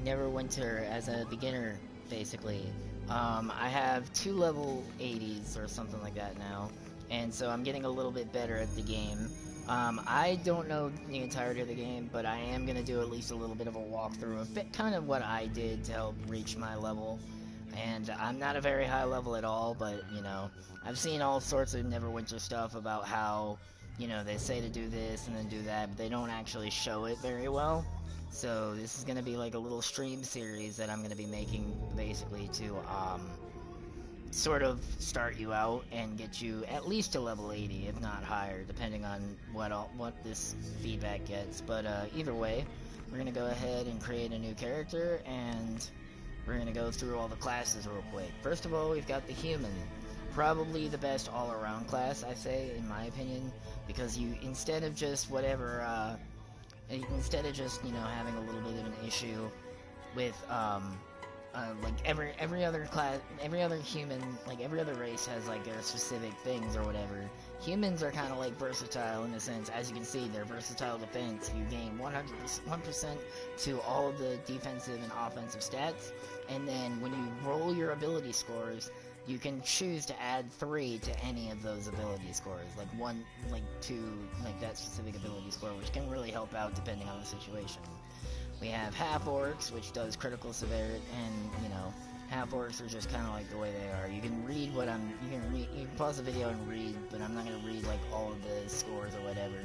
Neverwinter as a beginner, basically. I have 2 level 80s or something like that now, and so I'm getting a little bit better at the game. I don't know the entirety of the game, but I am going to do at least a little bit of a walkthrough of kind of what I did to help reach my level. And I'm not a very high level at all, but, I've seen all sorts of Neverwinter stuff about how, they say to do this and then do that, but they don't actually show it very well. So this is going to be like a little stream series that I'm going to be making basically to sort of start you out and get you at least to level 80, if not higher, depending on what this feedback gets. But either way, we're going to go ahead and create a new character, and we're going to go through all the classes real quick. First of all, we've got the human. Probably the best all-around class, I say, in my opinion, because instead of just having a little bit of an issue with like every other class, every other human, like every other race has like their specific things or whatever. Humans are kind of like versatile in a sense. As you can see, their versatile defense, you gain 100% to all of the defensive and offensive stats, and then when you roll your ability scores, you can choose to add 3 to any of those ability scores, like 1, like 2, like that specific ability score, which can really help out depending on the situation. We have half-orcs, which does critical severity, and, half-orcs are just kind of like the way they are. You can read you can pause the video and read, but I'm not going to read, like, all of the scores or whatever.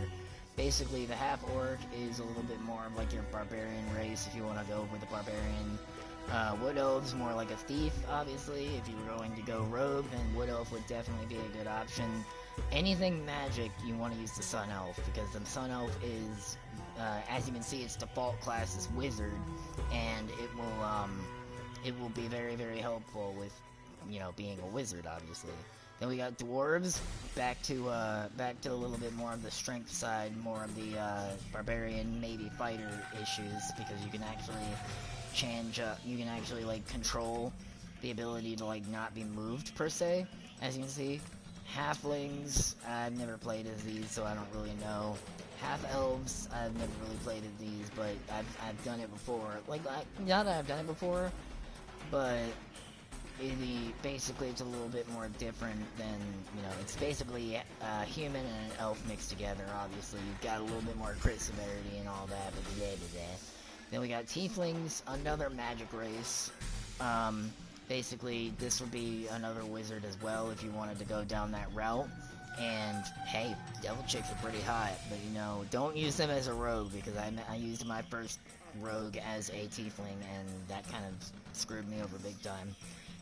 Basically, the half-orc is a little bit more of, like, your barbarian race, if you want to go with the barbarian. Wood Elf's more like a thief, obviously. If you were going to go rogue, then Wood Elf would definitely be a good option. Anything magic, you want to use the Sun Elf, because the Sun Elf is, as you can see, its default class is Wizard, and it will be very, very helpful with, being a wizard, obviously. Then we got dwarves, back to a little bit more of the strength side, more of the barbarian, maybe fighter issues, because you can actually like control the ability to like not be moved per se. As you can see, halflings, I've never played as these, so I don't really know. Half elves, I've never really played as these, but I've done it before. Like, not that I've done it before, but basically it's a little bit more different than, it's basically a human and an elf mixed together. Obviously, you've got a little bit more crit severity and all that, but then we got tieflings, another magic race. Basically, this would be another wizard as well if you wanted to go down that route. And, hey, devil chicks are pretty hot, but, don't use them as a rogue, because I used my first rogue as a tiefling, and that kind of screwed me over big time.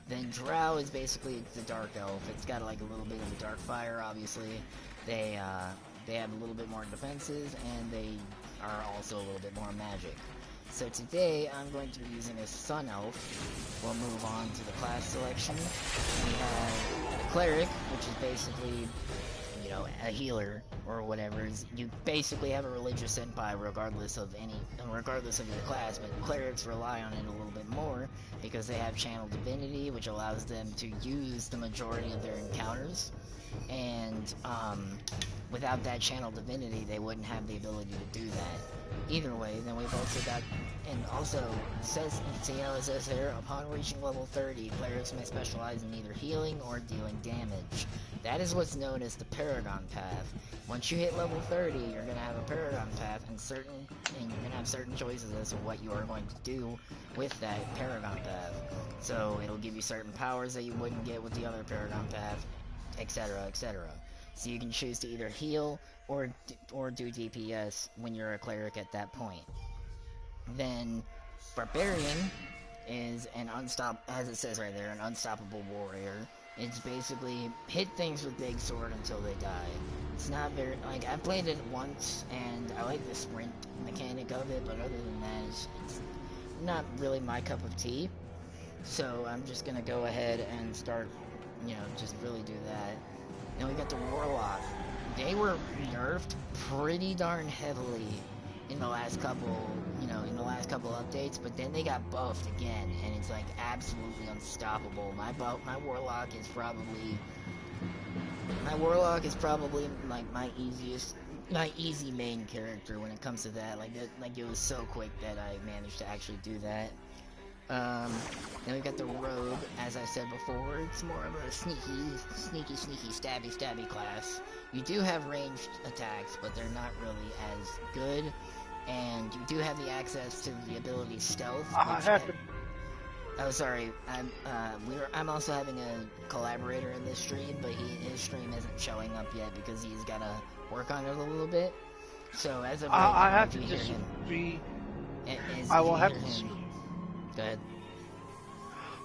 Then drow is basically the dark elf. It's got, like, a little bit of a dark fire, obviously. They have a little bit more defenses, and they are also a little bit more magic. So today, I'm going to be using a Sun Elf. We'll move on to the class selection. We have a Cleric, which is basically, a healer, or whatever. You basically have a religious senpai regardless of your class, but Clerics rely on it a little bit more, because they have Channel Divinity, which allows them to use the majority of their encounters. And, without that Channel Divinity, they wouldn't have the ability to do that. Either way, then we've also got, and also, it says here, upon reaching level 30, clerics may specialize in either healing or dealing damage. That is what's known as the Paragon Path. Once you hit level 30, you're going to have a Paragon Path, and you're going to have certain choices as to what you are going to do with that Paragon Path. So, it'll give you certain powers that you wouldn't get with the other Paragon Path, etc., etc. So you can choose to either heal or do DPS when you're a cleric at that point. Then Barbarian is as it says right there, an unstoppable warrior. It's basically hit things with big sword until they die. It's not very, like, I played it once and I like the sprint mechanic of it, but other than that, it's not really my cup of tea. So I'm just gonna go ahead and start, just really do that. Then we got the Warlock. They were nerfed pretty darn heavily in the last couple updates, but then they got buffed again, and it's like absolutely unstoppable. My Warlock is probably like my easy main character when it comes to that. Like it was so quick that I managed to actually do that. Um, then we've got the rogue, as I said before. It's more of a sneaky, stabby class. You do have ranged attacks, but they're not really as good. And you do have the access to the ability stealth, I which have to. oh, sorry. I'm also having a collaborator in this stream, but his stream isn't showing up yet because he's gotta work on it a little bit. So as of right I now, have if to you hear him, disagree. if I you will hear have to. him, go ahead.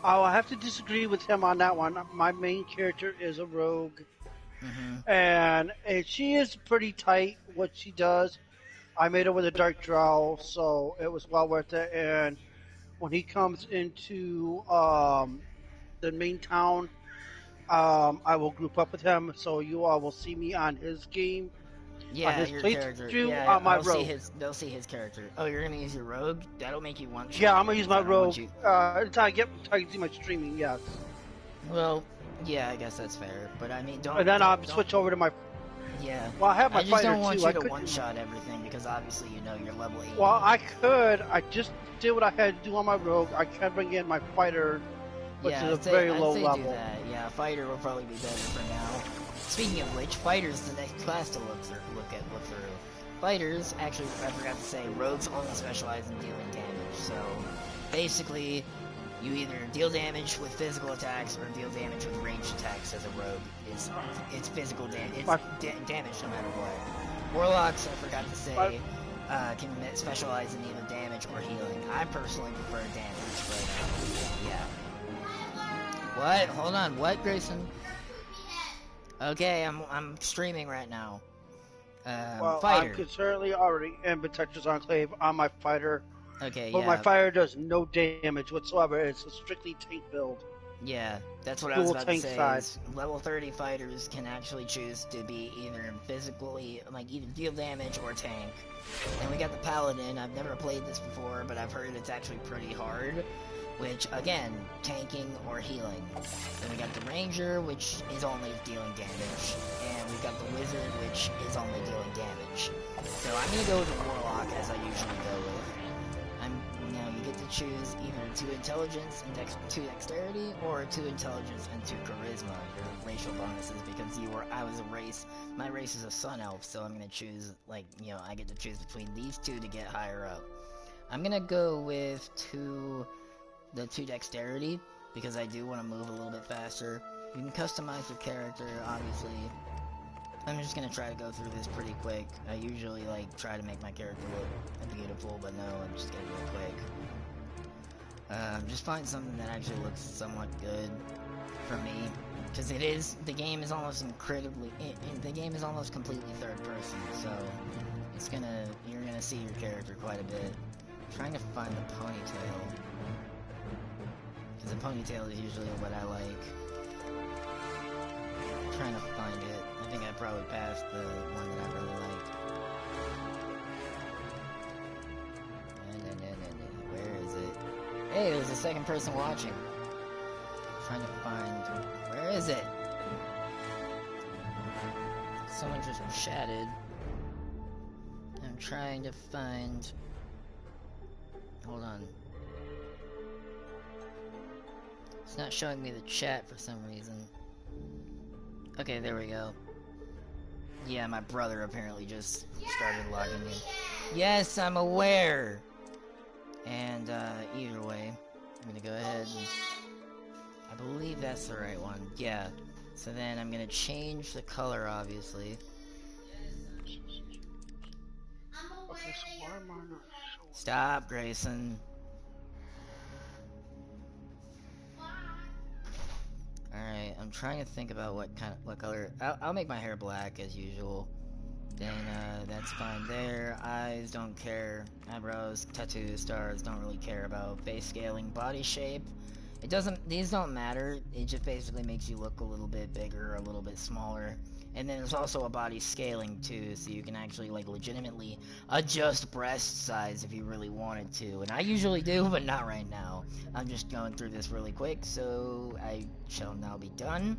I will have to disagree with him on that one. My main character is a rogue, and she is pretty tight what she does. I made her with a dark draw, so it was well worth it. And when he comes into the main town, I will group up with him, so you all will see me on his game, on Yeah, his your character. playthrough, Yeah, on my rogue. they'll see his character. Oh, you're gonna use your rogue? That'll make you one Yeah, shot I'm gonna use because my I don't want rogue you. until I can see my streaming. Yes, Well, yeah, I guess that's fair. But I mean, and then I'll don't. switch over to my. Yeah. Well, I have my I just fighter don't want too. you I to could one do. shot everything because obviously you know you're level 80. Well, I could. I just did what I had to do on my rogue. I can bring in my fighter, which Yeah, is a very I'd low say level. do that. Yeah, fighter will probably be better for now. Speaking of which, fighter's the next class to look through. Fighters, actually, I forgot to say, rogues only specialize in dealing damage. So, basically, you either deal damage with physical attacks or deal damage with ranged attacks as a rogue. It's physical damage. It's damage no matter what. Warlocks, I forgot to say, can specialize in either damage or healing. I personally prefer damage, but yeah. What? Hold on. What, Grayson? Okay, I'm streaming right now. Well, Fighter. I'm currently already in Protector's Enclave on my fighter. Okay, But yeah. my fighter does no damage whatsoever. It's a strictly tank build. Yeah, that's what I was Dual about to tank say. side. Is level 30 fighters can actually choose to be either physically, like either deal damage or tank. And we got the Paladin. I've never played this before, but I've heard it's actually pretty hard. Which, again, tanking or healing. Then we got the Ranger, which is only dealing damage. And we've got the Wizard, which is only dealing damage. So I'm gonna go with the Warlock, as I usually go with. You get to choose either 2 intelligence and 2 dexterity, or 2 intelligence and 2 charisma, your racial bonuses, because my race is a sun elf, so I'm gonna choose, I get to choose between these 2 to get higher up. I'm gonna go with the 2 dexterity, because I do want to move a little bit faster. You can customize your character, obviously. I'm just gonna try to go through this pretty quick. I usually try to make my character look beautiful, but no, I'm just gonna do it quick. Just find something that actually looks somewhat good for me, because the game is almost completely third person, so you're gonna see your character quite a bit. I'm trying to find the ponytail, because the ponytail is usually what I like. I'm trying to find it. I think I probably passed the one that I really like. Where is it? Hey, there's a second person watching. I'm trying to find... Where is it? Someone just chatted. I'm trying to find... Hold on. It's not showing me the chat for some reason. Okay, there we go. Yeah, my brother apparently just started logging in. Yes, I'm aware! And, either way, I'm gonna go ahead and... I believe that's the right one. Yeah. So then I'm gonna change the color, obviously. Okay, so why am I not showing? Stop, Grayson. Alright, I'm trying to think about what color... I'll make my hair black, as usual. Then, that's fine there. Eyes, don't care. Eyebrows, tattoos, stars, don't really care about. Face scaling, body shape. These don't matter. It just basically makes you look a little bit bigger, a little bit smaller. And then there's also a body scaling too, so you can actually legitimately adjust breast size if you really wanted to. And I usually do, but not right now. I'm just going through this really quick, so I shall now be done.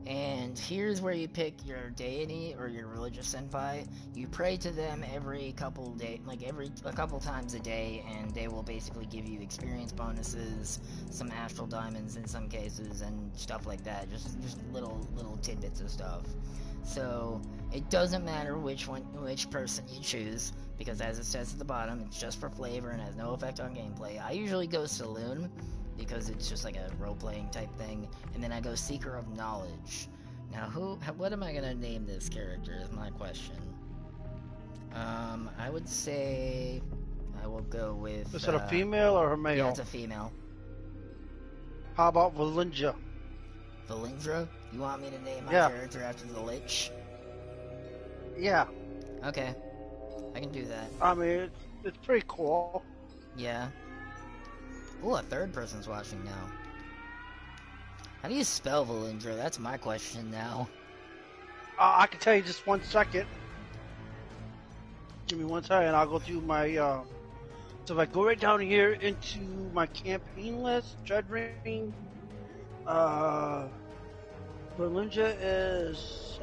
And here's where you pick your deity or your religious senpai. You pray to them every couple a couple times a day, and they will basically give you experience bonuses, some astral diamonds in some cases, and stuff like that. Just little tidbits of stuff. So it doesn't matter which person you choose, because as it says at the bottom, it's just for flavor and has no effect on gameplay. I usually go Saloon, because it's just like a role-playing type thing, and then I go Seeker of Knowledge. Now, what am I gonna name this character is my question. I would say I will go with... Is it a female or a male? Yeah, it's a female. How about Valinja? Valindra? You want me to name my character after the Lich? Yeah. Okay. I can do that. I mean, it's pretty cool. Yeah. Ooh, a third person's watching now. How do you spell Valindra? That's my question now. I can tell you just 1 second. Give me 1 second, I'll go through my, so if I go right down here into my campaign list, Dread Ring, Valinja is,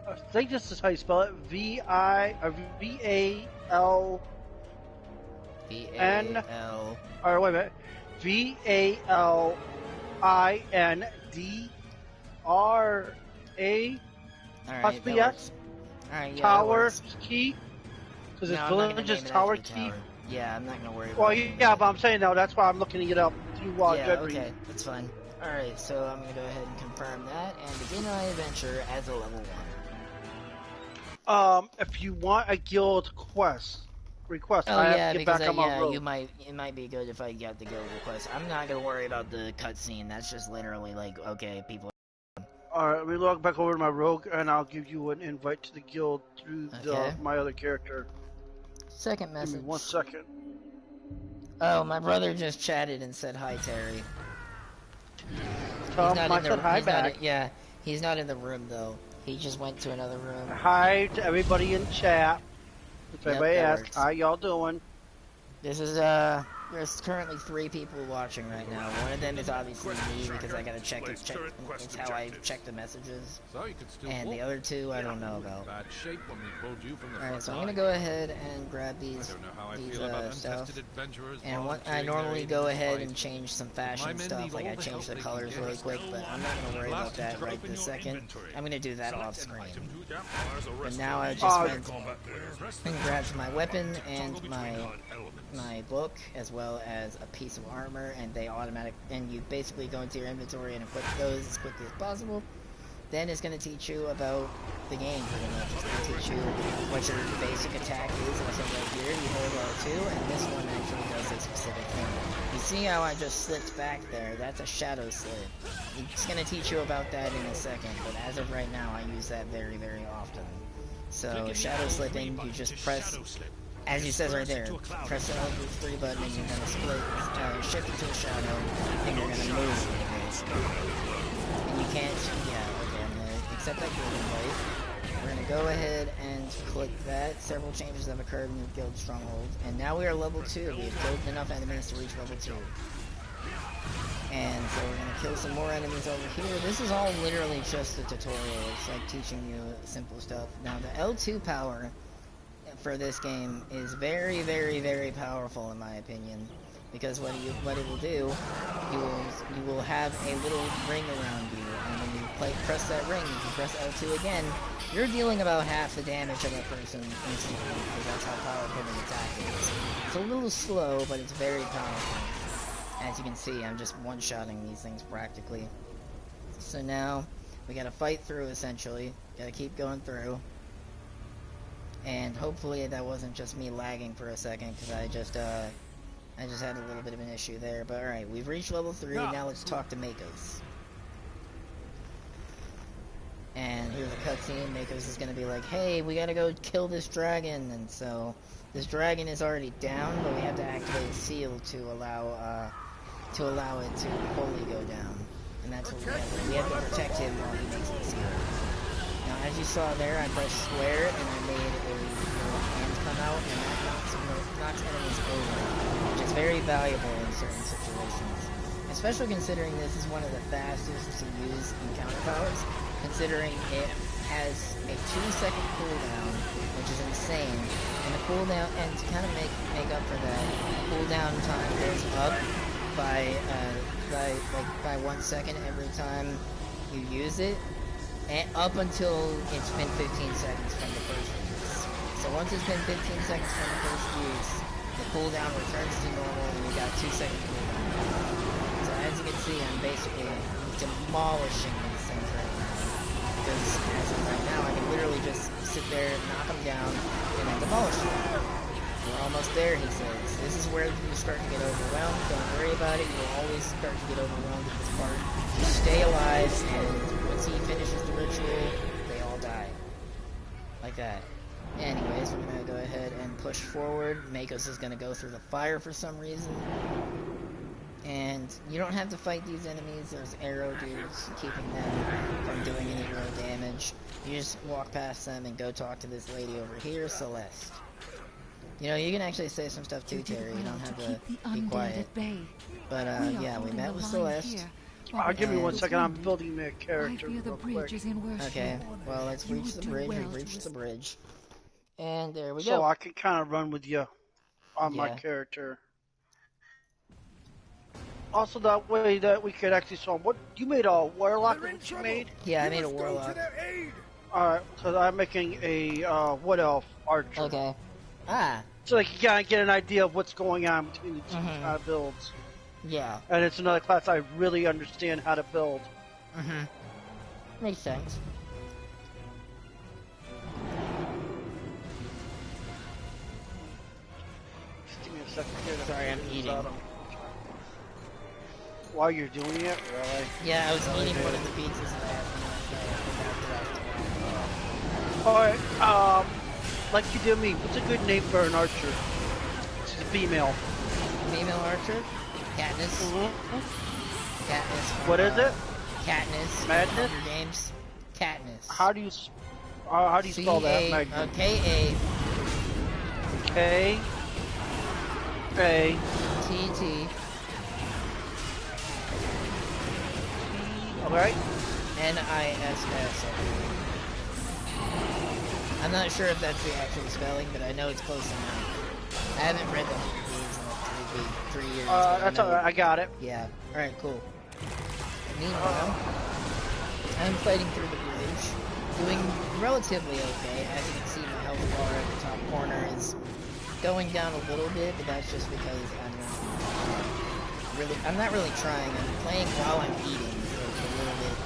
I think this is how you spell it, V-A-L... V-A-L... Alright, wait a minute. V-A-L-I-N-D-R-A... Alright, X. Alright, yeah, Tower Key. Because it's no, Valinja's Tower Key. Yeah, I'm not gonna worry about Well, it. yeah, but I'm saying no, that's why I'm looking it up through yeah, Dread okay, Ring. that's fine. Alright, so I'm gonna go ahead and confirm that, and begin my adventure as a level 1. If you want a guild request, Oh I yeah, have to get because back on my road. it might be good if I get the guild request. I'm not gonna worry about the cutscene. That's just literally like, okay, people. Alright, let me log back over to my rogue, and I'll give you an invite to the guild through my other character. Second message. Give me 1 second. Oh, my brother just chatted and said hi, Terry. Tell him I said hi back. Yeah, he's not in the room though. He just went to another room. Hi to everybody in chat. If anybody asks, how y'all doing? This is, there's currently 3 people watching right now. One of them is obviously me, because I gotta check it's how I check the messages. And the other 2, I don't know about. Alright, so I'm gonna go ahead and grab these stuff. And I normally go ahead and change some fashion stuff, like I change the colors really quick, but I'm not gonna worry about that right this second. I'm gonna do that off screen. But now I just went and grabbed my weapon and my book, as well as a piece of armor, and you basically go into your inventory and equip those as quickly as possible. Then it's going to teach you about the game, pretty much. It's going to teach you what your basic attack is. Also right here, you hold L2, and this one actually does a specific thing. You see how I just slipped back there? That's a shadow slip. It's going to teach you about that in a second, but as of right now, I use that very, very often. So, shadow slipping, you just press... As it says right there, press the L3 button and you're gonna shift into a shadow, and you're gonna move. And you can't, okay, I'm gonna accept that guild invite. We're gonna go ahead and click that. Several changes have occurred in the guild stronghold. And now we are level 2. We have killed enough enemies to reach level 2. And so we're gonna kill some more enemies over here. This is all literally just a tutorial. It's like teaching you simple stuff. Now the L2 power for this game is very, very, very powerful in my opinion, because what it will do, you will have a little ring around you, and when you press that ring, if you press L2 again, you're dealing about half the damage of a person instantly, because that's how powerful the attack is. It's a little slow, but it's very powerful. As you can see, I'm just one-shotting these things practically. So now we gotta fight through, essentially. Gotta keep going through. And hopefully that wasn't just me lagging for a second, because I just had a little bit of an issue there. But alright, we've reached level 3, now let's talk to Makos. And here's a cutscene. Makos is gonna be like, hey, we gotta go kill this dragon. And so, this dragon is already down, but we have to activate a seal to allow it to fully go down. And that's what we have to do. We have to protect him while he makes the seal. Now, as you saw there, I pressed square and I made a little hand come out, and that knocks enemies over, which is very valuable in certain situations. especially considering this is one of the fastest to use encounter powers, considering it has a 2-second cooldown, which is insane, and the cooldown, and to kind of make up for that, cooldown time goes up by 1 second every time you use it, and up until it's been 15 seconds from the first use. So once it's been 15 seconds from the first use, the cooldown returns to normal, and you got 2 second cooldown. So as you can see, I'm basically demolishing these things right now. Because as of right now, I can literally just sit there, knock them down, and then demolish them. We're almost there, he says. This is where you start to get overwhelmed. Don't worry about it. You'll always start to get overwhelmed at this part. Just stay alive, and once he finishes the ritual, they all die. Like that. Anyways, we're gonna go ahead and push forward. Makos is gonna go through the fire for some reason. And you don't have to fight these enemies. There's arrow dudes keeping them from doing any real damage. You just walk past them and go talk to this lady over here, Celeste. You know, you can actually say some stuff too, Terry. You don't have to be quiet. But yeah, we met with Celeste. Give me 1 second. I'm building my character real quick. Okay, well, let's reach the bridge. We've reached the bridge. And there we go. So I can kind of run with you on my character. Also, that way that we could actually show what you made a warlock. What you made? Yeah, I made a warlock. Alright, so I'm making a wood elf archer. Okay. Ah. So like you kind of get an idea of what's going on between the two builds. Yeah. And it's another class I really understand how to build. Makes sense. Just give me a second here. Sorry, I'm eating. While you're doing it, really? Yeah, I was eating one of the pizzas that I had. Alright, like you did me, what's a good name for an archer? She's a female. Female archer? Katniss. Katniss. What is it? Katniss. Madness? Hunger Games. Katniss. How do you spell that? K-A. K-A. T-T. Alright. N-I-S-S. I'm not sure if that's the actual spelling, but I know it's close enough. I haven't read the Hunger Games in like 3 years. That's alright, I got it. Yeah. Alright, cool. Meanwhile, I'm fighting through the bridge, doing relatively okay. As you can see, my health bar at the top corner is going down a little bit, but that's just because I'm not really trying. I'm playing while I'm eating, so it's a little bit,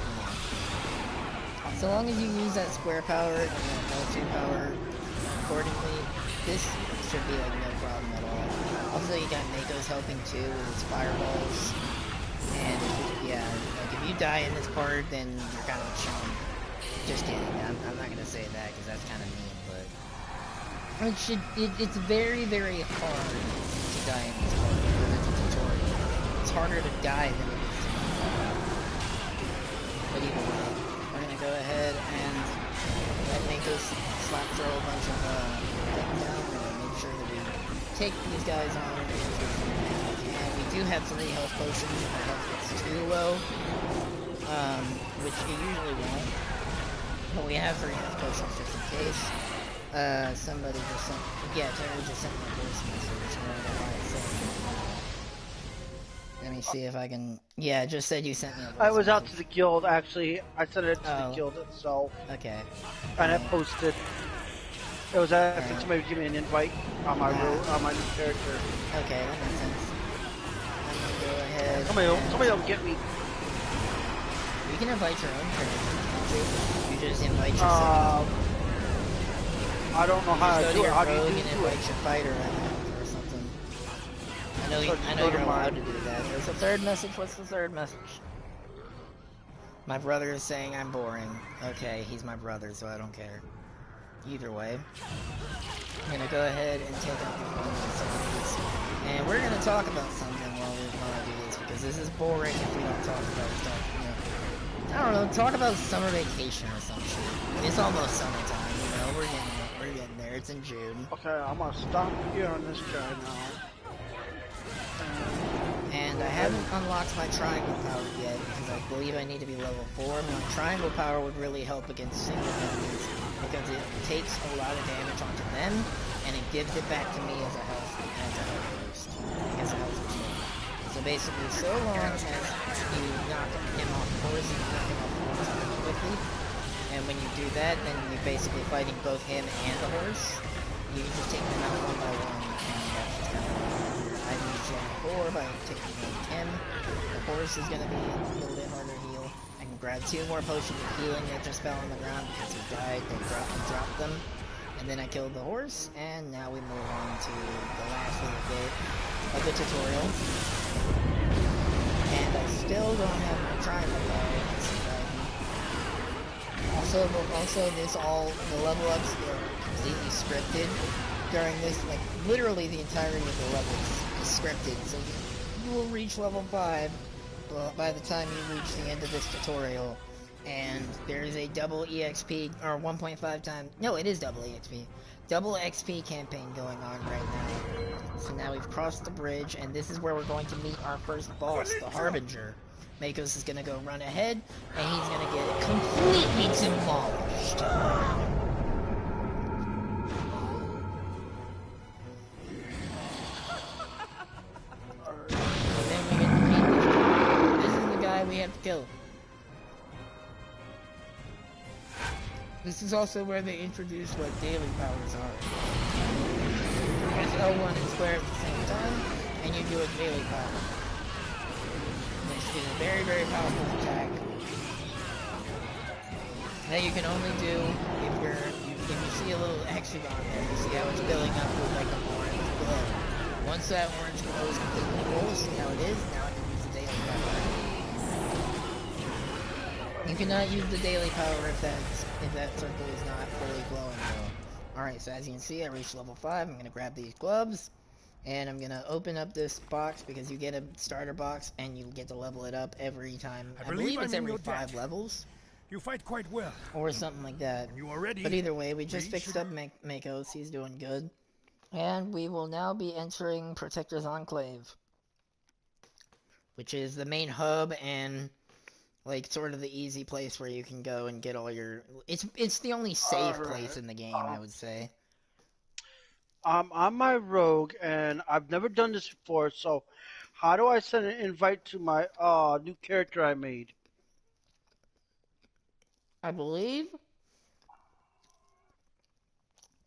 So long as you use that square power and that L2 power accordingly, this should be like no problem at all. Also, you got Makos helping too with his fireballs. And yeah, like if you die in this part, then you're kind of a chump. Just kidding. I'm not gonna say that because that's kind of mean, but it's very, very hard to die in this part because it's a tutorial. It's harder to die than it is to die. But either way, we're gonna go ahead and let Makos slap throw a bunch of things down and make sure that we take these guys on. And we do have 3 health potions if our health gets too low, which you usually won't. But we have 3 health potions just in case. Somebody just sent, Terry just sent me a voice message. I don't know why it said. Let me see if I can. Yeah, it just said you sent me a voice I was message. out to the guild, actually. I sent it to the guild itself. Okay. And it posted. It was asking somebody to give me an invite on my on my new character. Okay, that makes sense. I'm gonna go ahead. Somebody will get me. You can invite your own character, can't you? You just invite yourself. I don't know how to do it. How do you do it? Invite your fighter or something. I know you're allowed to do that. There's a third message. What's the third message? My brother is saying I'm boring. Okay, he's my brother, so I don't care. Either way, I'm gonna go ahead and take out these bones and we're gonna talk about something while I do this because this is boring if we don't talk about stuff. I don't know. Talk about summer vacation or some shit. It's almost summertime, We're getting there. It's in June. Okay, I'm gonna stop here on this guy now. And I have haven't unlocked my triangle power yet, because I believe I need to be level 4. My triangle power would really help against single enemies, because it takes a lot of damage onto them, and it gives it back to me as a health boost, as a health restore. So basically, so long as you knock him off the horse, you knock him off the horse really quickly, and when you do that, then you're basically fighting both him and the horse. You can just take them out one by one, and that's just kind of I reach level 4 by taking out him. The horse is going to be a little bit harder to heal. I can grab 2 more potions of healing that just fell on the ground because he died. They dropped them. And then I killed the horse, and now we move on to the last little bit of the tutorial. And I still don't have my triangle power. Also, the level ups are completely scripted during this, like, literally the entirety of the level is scripted, so you will reach level 5 by the time you reach the end of this tutorial, and there is a double EXP, or 1.5 times, no, it is double EXP, double XP campaign going on right now. So now we've crossed the bridge, and this is where we're going to meet our first boss, the Harbinger. Makos is gonna go run ahead, and he's gonna get completely demolished. And then we get to meet this is the guy we have to kill. This is also where they introduce what daily powers are. Press L1 and square at the same time, and you do a daily power. Is a very, very powerful attack that you can only do if you see a little hexagon there. You see how it's filling up with like an orange glow. Once that orange glow is completely full, see how it is? Now I can use the daily power. You cannot use the daily power if that circle is not fully glowing though. Alright, so as you can see, I reached level 5. I'm gonna grab these gloves. And I'm gonna open up this box because you get a starter box and you get to level it up every time. I believe it's every 5 levels. You fight quite well. Or something like that. When you are ready, but either way, we just fixed up Makos. He's doing good. And we will now be entering Protector's Enclave, which is the main hub and like sort of the easy place where you can go and get all your... It's the only safe place in the game, I would say. I'm my rogue, and I've never done this before, so how do I send an invite to my new character I made? I believe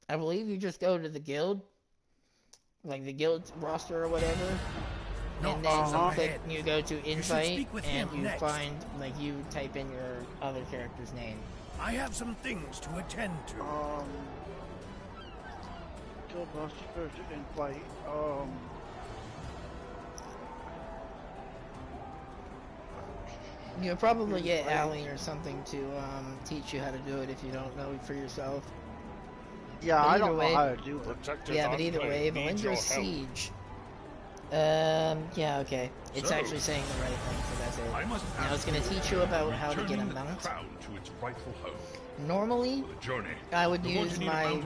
you just go to the guild, like the guild roster or whatever, and then you go to invite, and you find, like, you type in your other character's name. I have some things to attend to. Guild roster to invite. You'll probably get Allie or something to teach you how to do it if you don't know for yourself. Yeah, I don't know how to do it. Yeah, but either way, Valendra's Siege. Yeah, okay. It's actually saying the right thing, so that's it. Now it's going to teach you about how to get a mount. Normally, I would use my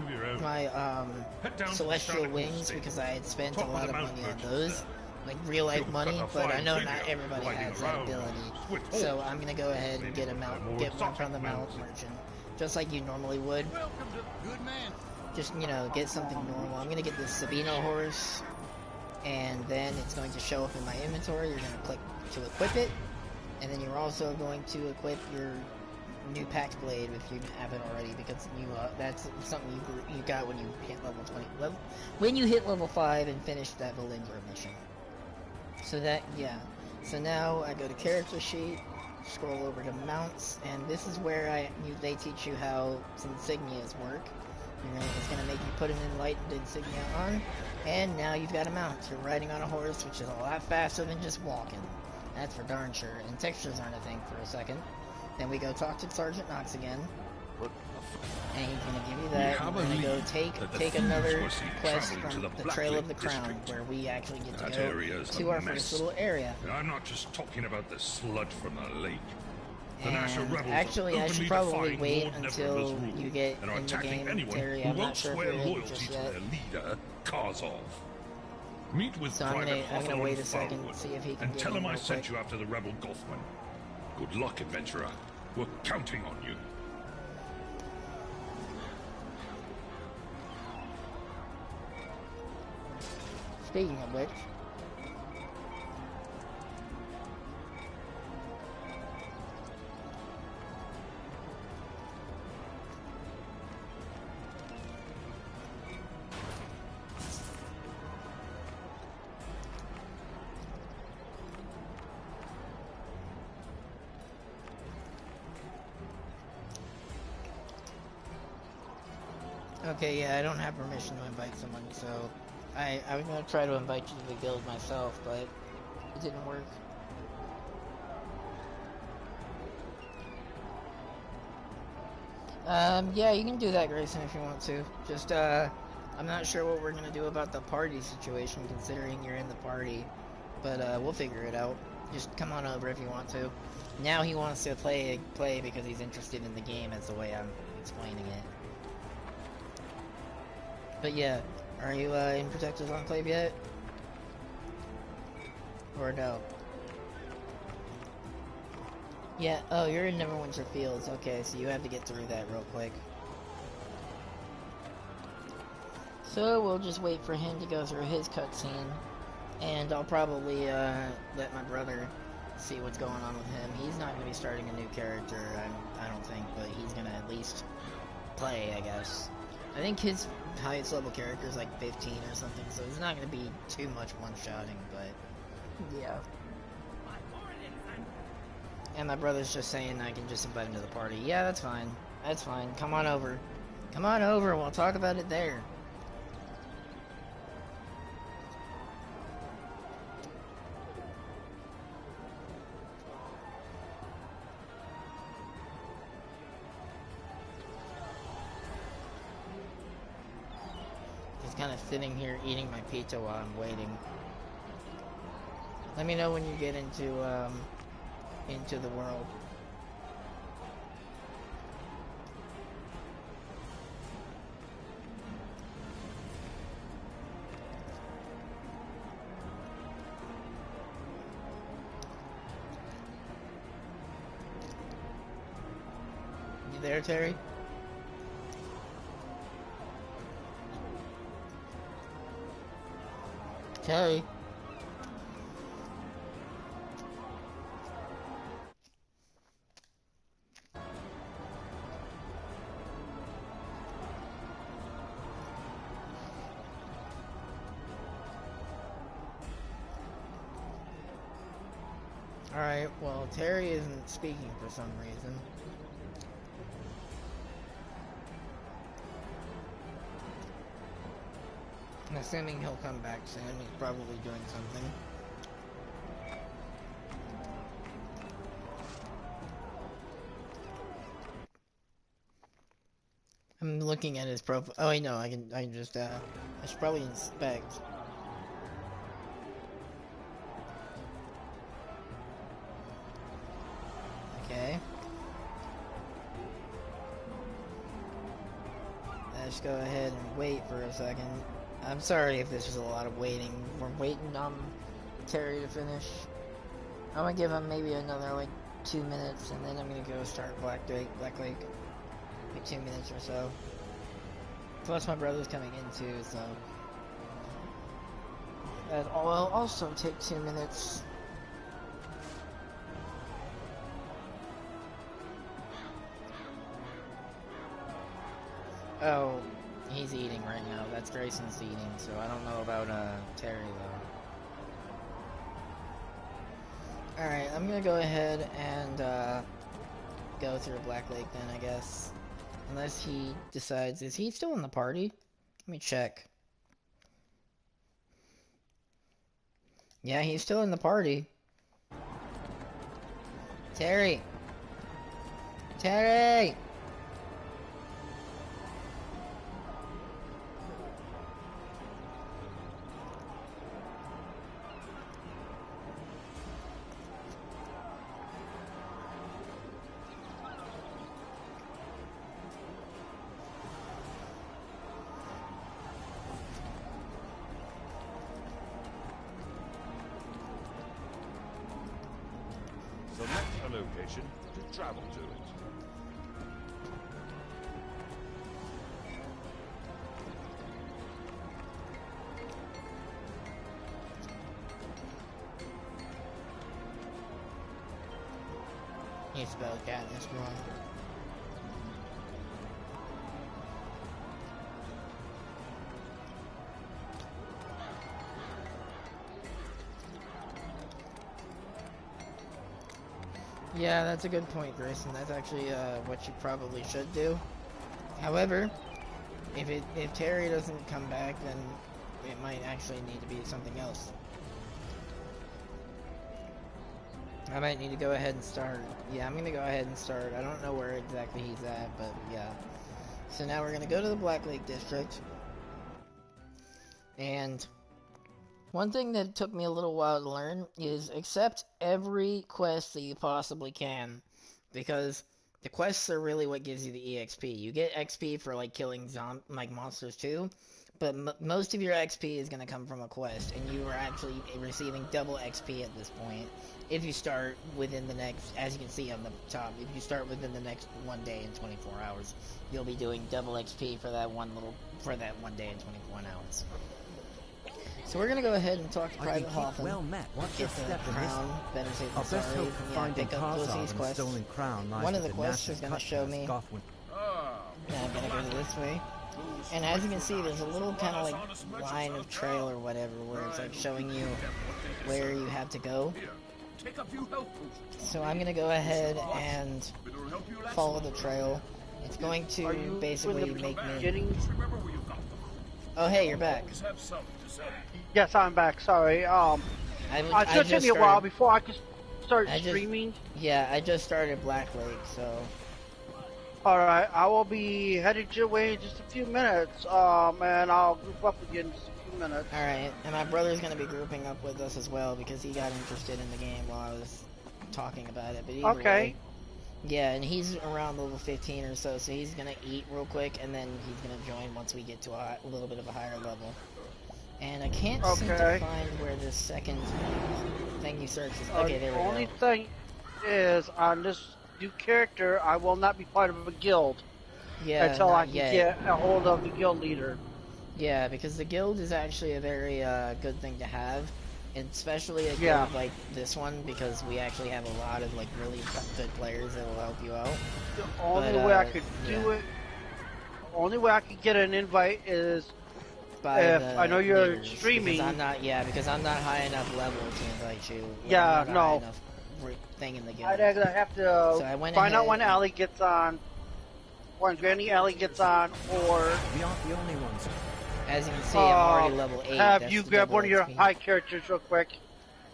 celestial wings because I had spent a lot of money on those, like real life money, but I know not everybody has that ability. So I'm gonna go ahead and get a mount, get one from the mount merchant, just like you normally would. Just, you know, get something normal. I'm gonna get this Sabino horse, and then it's going to show up in my inventory. You're gonna click to equip it, and then you're also going to equip your new Pact Blade if you have it already, because you that's something you got when you hit level 20. When you hit level 5 and finish that Valindra mission. So that, yeah. So now I go to character sheet, scroll over to mounts, and this is where they teach you how insignias work. It's going to make you put an enlightened insignia on, and now you've got a mount. You're riding on a horse, which is a lot faster than just walking. That's for darn sure. And textures aren't a thing for a second. Then we go talk to Sergeant Knox again. And he's gonna give you that. We're gonna go take another quest from the Trail of the Crown, where we actually get to go to our first little area. I'm not just talking about the sludge from the lake. And actually, I should probably wait until you get in the game area. I'm not sure if you're in just yet. Meet with So I'm Private gonna Hawthorne wait a second, Farwood, see if he can and get tell in him I real sent quick. you after the rebel Gothman. Good luck, adventurer. We're counting on you. Speaking of which, okay, yeah, I don't have permission to invite someone, so I was gonna try to invite you to the guild myself, but it didn't work. Yeah, you can do that, Grayson, if you want to. Just, I'm not sure what we're gonna do about the party situation, considering you're in the party, but, we'll figure it out. Just come on over if you want to. Now he wants to play because he's interested in the game, as the way I'm explaining it. But yeah, are you, in Protector's Enclave yet? Or no? Yeah, oh, you're in Neverwinter Fields. Okay, so you have to get through that real quick. So we'll just wait for him to go through his cutscene, and I'll probably let my brother see what's going on with him. He's not going to be starting a new character, I don't think, but he's going to at least play, I guess. I think his highest level character is like 15 or something, so it's not going to be too much one-shotting, but yeah. And my brother's just saying I can just invite him to the party. Yeah, that's fine. That's fine. Come on over. Come on over. We'll talk about it there. Just kind of sitting here eating my pizza while I'm waiting. Let me know when you get into the world. You there, Terry? Terry? Alright, well, Terry isn't speaking for some reason. I'm assuming he'll come back soon. He's probably doing something. I'm looking at his profile. Oh, wait, no, I should probably inspect. Okay. Let's go ahead and wait for a second. I'm sorry if this was a lot of waiting. We're waiting on Terry to finish. I'm gonna give him maybe another like 2 minutes, and then I'm gonna go start Black Lake. Like 2 minutes or so. Plus my brother's coming in too, so that'll also take 2 minutes. Oh, he's eating right now. That's Grayson's eating, so I don't know about Terry though. Alright, I'm gonna go ahead and go through Black Lake then, I guess. Unless he decides, is he still in the party? Let me check. Yeah, he's still in the party. Terry! Terry! Select a location to travel to it. You spelled Katniss wrong. Yeah, that's a good point, Grayson. That's actually what you probably should do. However, if Terry doesn't come back, then it might actually need to be something else. I might need to go ahead and start. Yeah, I'm gonna go ahead and start. I don't know where exactly he's at, but yeah. So now we're gonna go to the Black Lake District. And one thing that took me a little while to learn is accept every quest that you possibly can. Because the quests are really what gives you the EXP. You get XP for like killing monsters too, but most of your XP is going to come from a quest, and you are actually receiving double XP at this point if you start within the next, as you can see on the top, if you start within the next 1 day and 24 hours, you'll be doing double XP for that one day and 24 hours. So we're gonna go ahead and talk to Private Hoffman. Well met. Watch your Get the step in crown. Better safe Our than best sorry. hope for Yeah, finding pick up Lucy's quest. stolen crown lies One of with the quests is gonna show me. Yeah, I'm gonna go this way. And as you can see, there's a little kind of like line of trail or whatever where it's like showing you where you have to go. So I'm gonna go ahead and follow the trail. It's going to basically make me. Oh, hey, you're back. Yes, I'm back. Sorry. It's gonna take me a while before I can start streaming. Yeah, I just started Black Lake, so. Alright, I will be headed your way in just a few minutes, and I'll group up again in just a few minutes. Alright, and my brother's gonna be grouping up with us as well because he got interested in the game while I was talking about it. But either way, yeah, and he's around level 15 or so, so he's gonna eat real quick, and then he's gonna join once we get to a little bit of a higher level. And I can't seem to find where this second thing you search is. Okay, there we go. The only thing is, on this new character, I will not be part of a guild until I can get a hold of the guild leader. Yeah, because the guild is actually a very good thing to have, and especially a guild like this one, because we actually have a lot of like really good players that will help you out. The only way I could do it, the only way I could get an invite is if I know you're streaming. Because I'm not high enough level to invite you. Yeah, no. Thing in the guild. I'd have to find out when Allie gets on, when Granny Allie gets on, or we aren't the only ones. As you can see, I'm already level 8. Have you grab one of your high characters real quick?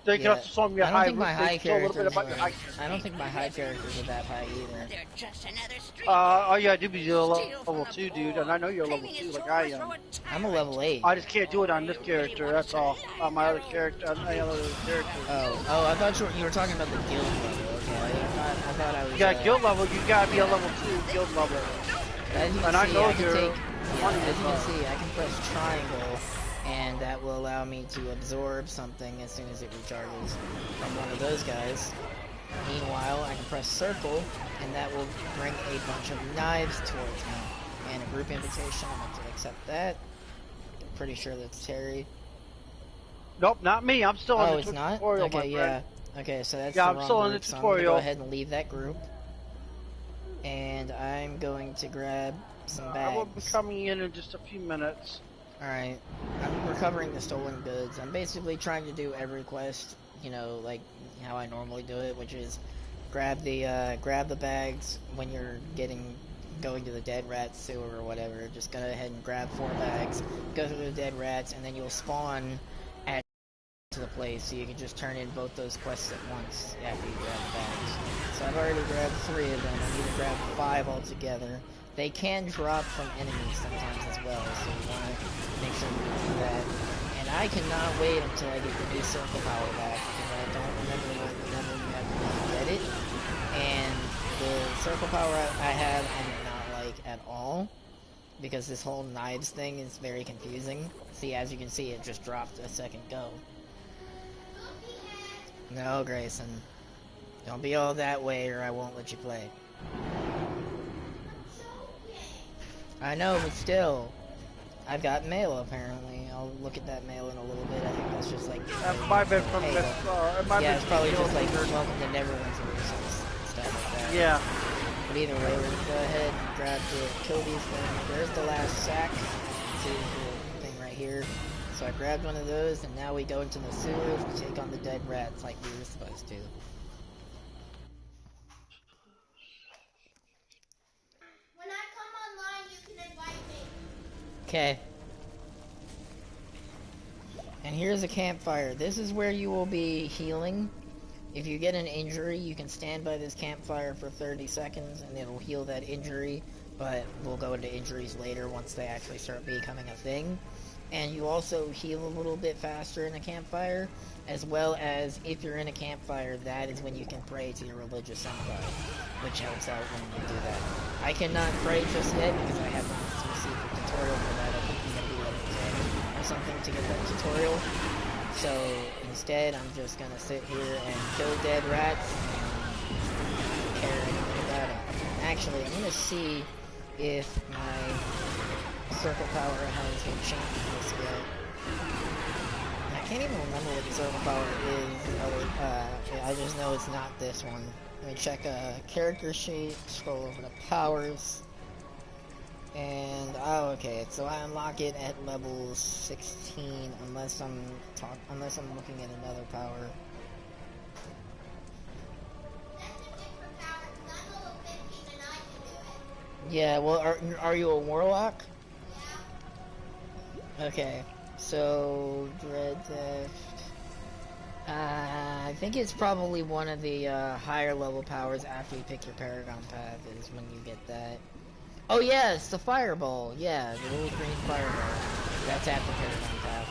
They can also show me your high. I don't think my high characters are that high either. They're just another street. Oh yeah, I do be level 2, dude, and I know you're level 2 like I am. I'm a level 8. I just can't do it on this character. That's all. On my other character, Oh, I thought you were talking about the guild level. Okay, I thought I was. You got guild level. You gotta be a level 2 guild level. As you can see, I can see, I can press triangle, and that will allow me to absorb something as soon as it recharges from one of those guys. Meanwhile, I can press circle, and that will bring a bunch of knives towards me. And a group invitation, I'm going to accept that. I'm pretty sure that's Terry. Nope, not me. I'm still in the tutorial. Okay, yeah. Okay, so that's the wrong I'm still in the group, so tutorial. I'm going to go ahead and leave that group. And I'm going to grab some bags. I will be coming in just a few minutes. Alright, I'm recovering the stolen goods. I'm basically trying to do every quest, you know, like how I normally do it, which is grab the bags when you're going to the dead rat sewer or whatever. Just go ahead and grab 4 bags, go through the dead rats, and then you'll spawn at the place, so you can just turn in both those quests at once after you grab the bags. So I've already grabbed 3 of them. I need to grab 5 altogether. They can drop from enemies sometimes as well, so you want to make sure you do that. And I cannot wait until I get the new circle power back, because I don't remember what level you have to get it. And the circle power I have, I do not like at all, because this whole knives thing is very confusing. See, as you can see, it just dropped a second ago. No, Grayson. Don't be all that way or I won't let you play. I know, but still. I've got mail apparently. I'll look at that mail in a little bit. I think that's just like. That might have been from hey, this. It might yeah, have it's been probably from just like the- welcome to Neverwinter or stuff like that. Yeah. But either way, we're gonna go ahead and grab the kill these things. There's the last sack. See the thing right here. So I grabbed one of those, and now we go into the sewers to take on the dead rats like we were supposed to. When I come online, you can invite me. Okay. And here's a campfire. This is where you will be healing. If you get an injury, you can stand by this campfire for 30 seconds and it'll heal that injury, but we'll go into injuries later once they actually start becoming a thing. And you also heal a little bit faster in a campfire, as well as if you're in a campfire, that is when you can pray to your religious empire, which helps out when you do that. I cannot pray just yet because I have not received a tutorial for that. I think I'm going to be level 10 or something to get that tutorial. So instead, I'm just gonna sit here and kill dead rats and not care anything about it. Actually, I'm gonna see if my circle power has been changed this yet. I can't even remember what the circle power is. I just know it's not this one. Let me check character sheet, scroll over to powers. And oh, okay. So I unlock it at level 16, unless I'm looking at another power. That's a different power, 'cause I'm level 15 and I can do it. Yeah. Well, are you a warlock? Yeah. Okay. So dread theft. I think it's probably one of the higher level powers after you pick your paragon path is when you get that. Oh yeah, it's the fireball. Yeah, the little green fireball. That's at the paragon path.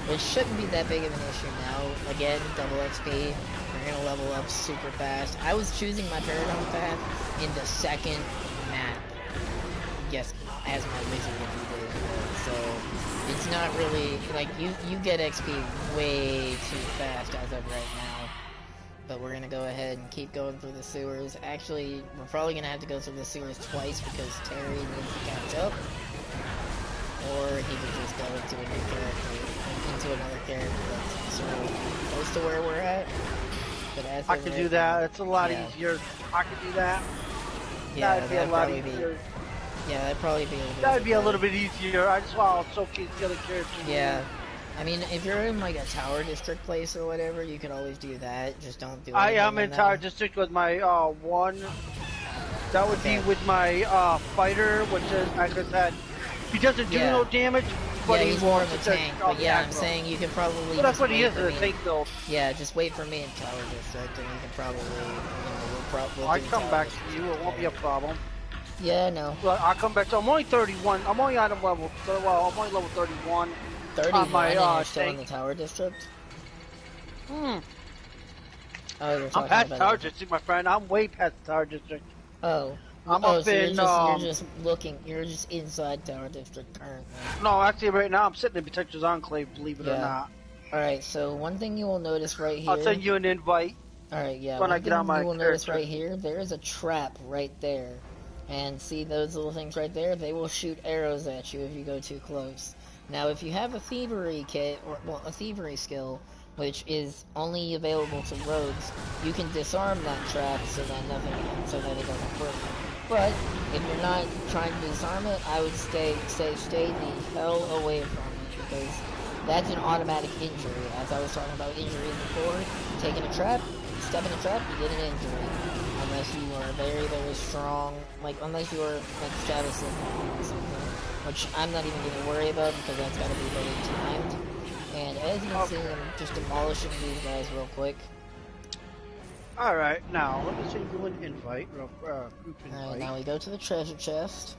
Which shouldn't be that big of an issue now. Again, double XP. We're gonna level up super fast. I was choosing my paragon path in the second map. Yes, as my wizard if you did. So it's not really like you get XP way too fast as of right now. But we're gonna go ahead and keep going through the sewers. Actually, we're probably gonna have to go through the sewers twice because Terry needs to catch up. Or he could just go into a new character, into another character that's sort of close to where we're at. But as I of can right do that. now- It's a lot yeah. easier. I can do that. Yeah, That'd be a lot probably easier. Yeah, that'd probably be a little bit. That'd be a better. little bit easier. I just want to showcase the other characters. Yeah. I mean, if you're in like a tower district place or whatever, you could always do that. Just don't do it. I am in Tower District with my one. That would be with my fighter, which is like I said, he doesn't do no damage, but yeah, he he's more wants of a to tank. cause But yeah, I'm aggro. saying you could probably. Well, that's just what he wait is, for a me. tank build. Yeah, just wait for me in tower district, and you can probably, we'll I do come tower back district to you. It won't be a together. problem. Yeah, no. But I come back. So I'm only 31. I'm only on level. Well, I'm only level 31. 31 my, and you're still in tank. the tower district. Hmm. Oh, you're I'm talking past about Tower it. District, my friend. I'm way past Tower District. Oh. I'm oh, up so in, you're just looking. You're just inside tower district currently. No, actually, right now I'm sitting in Protector's Enclave. Believe it or not. Alright, so one thing you will notice right here. I'll send you an invite. Alright, yeah. when One I get thing on my you will notice character. right here, there is a trap right there. And see those little things right there? They will shoot arrows at you if you go too close. Now, if you have a thievery kit, or well, a thievery skill, which is only available to rogues, you can disarm that trap so that it doesn't work. But if you're not trying to disarm it, I would stay the hell away from it because that's an automatic injury. As I was talking about injuries before, taking a trap, step in a trap, you get an injury. Unless you are very, very strong, unless you are like status or something, which I'm not even going to worry about because that's got to be very timed. And as you can see, I'm just demolishing these guys real quick. Alright, now let me send you an invite, group Alright, invite. now we go to the treasure chest.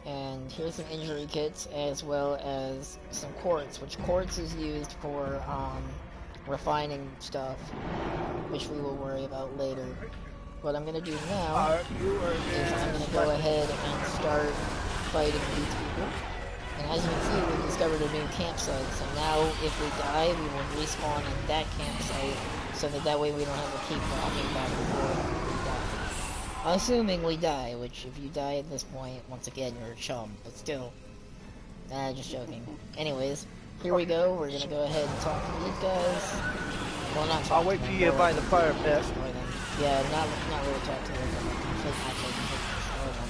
And here's some injury kits as well as some quartz, which quartz is used for refining stuff, which we will worry about later. What I'm going to do now is I'm going to go ahead and start fighting these people. And as you can see, we discovered a new campsite. So now if we die, we will respawn in that campsite so that way we don't have to keep walking back and forth. Assuming we die, which if you die at this point, once again, you're a chum, but still. Nah, just joking. Anyways, here we go. We're gonna go ahead and talk to these guys. Well, not talk I'll wait to for them, you more by like the fire pit. destroy them. Yeah, not really talk to them, but actually destroy them.